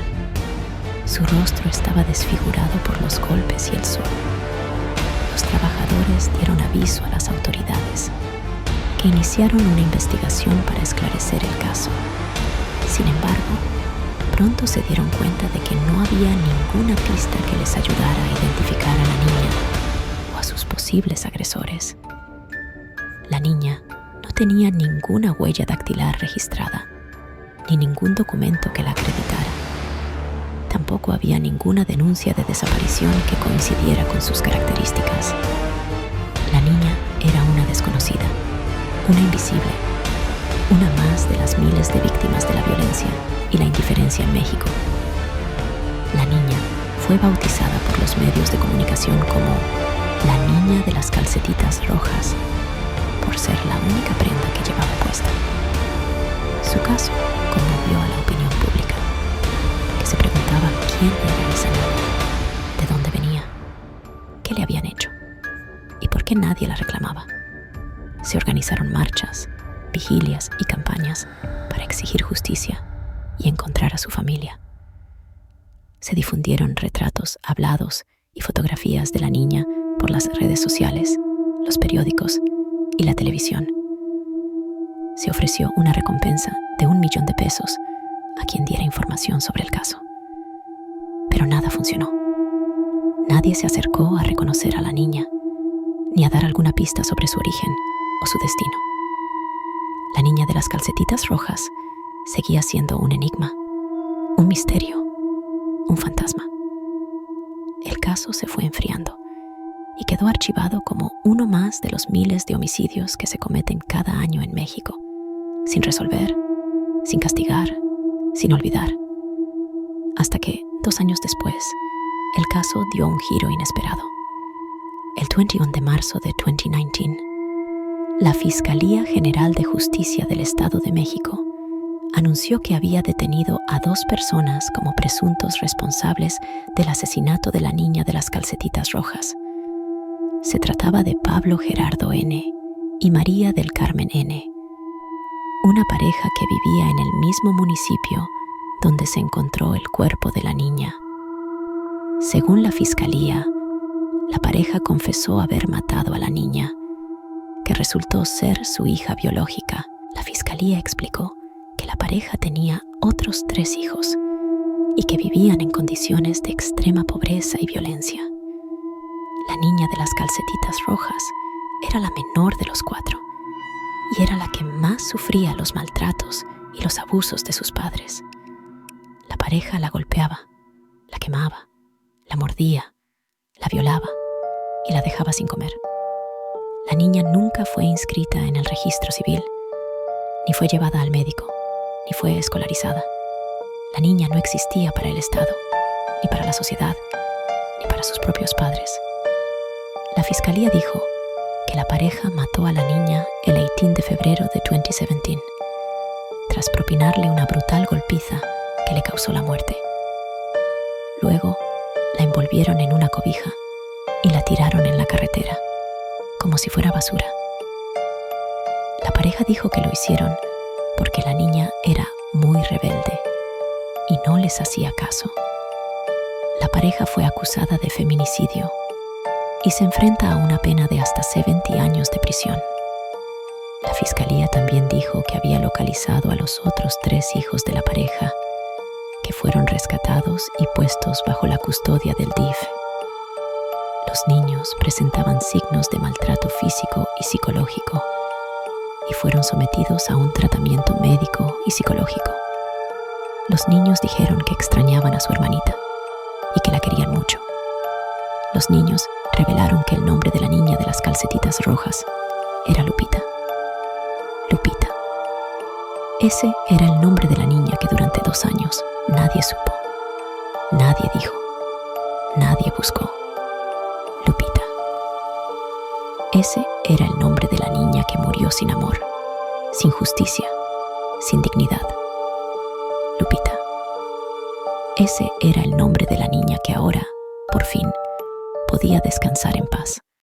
Speaker 2: Su rostro estaba desfigurado por los golpes y el sol. Los trabajadores dieron aviso a las autoridades, que iniciaron una investigación para esclarecer el caso. Sin embargo, pronto se dieron cuenta de que no había ninguna pista que les ayudara a identificar a la niña o a sus posibles agresores. La niña no tenía ninguna huella dactilar registrada, ni ningún documento que la acreditara. Tampoco había ninguna denuncia de desaparición que coincidiera con sus características. La niña era una desconocida, una invisible, una más de las miles de víctimas de la violencia y la indiferencia en México. La niña fue bautizada por los medios de comunicación como la niña de las calcetitas rojas, por ser la única prenda que llevaba puesta. Su caso conmovió a la opinión pública, que se preguntaba quién era esa niña, de dónde venía, qué le habían hecho y por qué nadie la reclamaba. Se organizaron marchas, vigilias y campañas para exigir justicia y encontrar a su familia. Se difundieron retratos hablados y fotografías de la niña por las redes sociales, los periódicos y la televisión. Se ofreció una recompensa de $1.000.000 a quien diera información sobre el caso. Pero nada funcionó. Nadie se acercó a reconocer a la niña, ni a dar alguna pista sobre su origen o su destino. La niña de las calcetitas rojas seguía siendo un enigma, un misterio, un fantasma. El caso se fue enfriando y quedó archivado como uno más de los miles de homicidios que se cometen cada año en México, sin resolver, sin castigar, sin olvidar. Hasta que, 2 años después, el caso dio un giro inesperado. El 21 de marzo de 2019, la Fiscalía General de Justicia del Estado de México anunció que había detenido a 2 personas como presuntos responsables del asesinato de la niña de las calcetitas rojas. Se trataba de Pablo Gerardo N. y María del Carmen N., una pareja que vivía en el mismo municipio donde se encontró el cuerpo de la niña. Según la Fiscalía, la pareja confesó haber matado a la niña, que resultó ser su hija biológica. La Fiscalía explicó que la pareja tenía otros 3 hijos y que vivían en condiciones de extrema pobreza y violencia. La niña de las calcetitas rojas era la menor de los 4 y era la que más sufría los maltratos y los abusos de sus padres. La pareja la golpeaba, la quemaba, la mordía, la violaba y la dejaba sin comer. La niña nunca fue inscrita en el registro civil, ni fue llevada al médico, ni fue escolarizada. La niña no existía para el Estado, ni para la sociedad, ni para sus propios padres. La fiscalía dijo que la pareja mató a la niña el 18 de febrero de 2017, tras propinarle una brutal golpiza que le causó la muerte. Luego, la envolvieron en una cobija y la tiraron en la carretera, como si fuera basura. La pareja dijo que lo hicieron porque la niña era muy rebelde y no les hacía caso. La pareja fue acusada de feminicidio y se enfrenta a una pena de hasta 70 años de prisión. La fiscalía también dijo que había localizado a los otros 3 hijos de la pareja, que fueron rescatados y puestos bajo la custodia del DIF. Los niños presentaban signos de maltrato físico y psicológico y fueron sometidos a un tratamiento médico y psicológico. Los niños dijeron que extrañaban a su hermanita y que la querían mucho. Los niños revelaron que el nombre de la niña de las calcetitas rojas era Lupita. Lupita. Ese era el nombre de la niña que durante 2 años nadie supo, nadie dijo, nadie buscó. Lupita. Ese era el nombre de la niña que murió sin amor, sin justicia, sin dignidad. Lupita. Ese era el nombre de la niña que ahora, por fin, podía descansar en paz.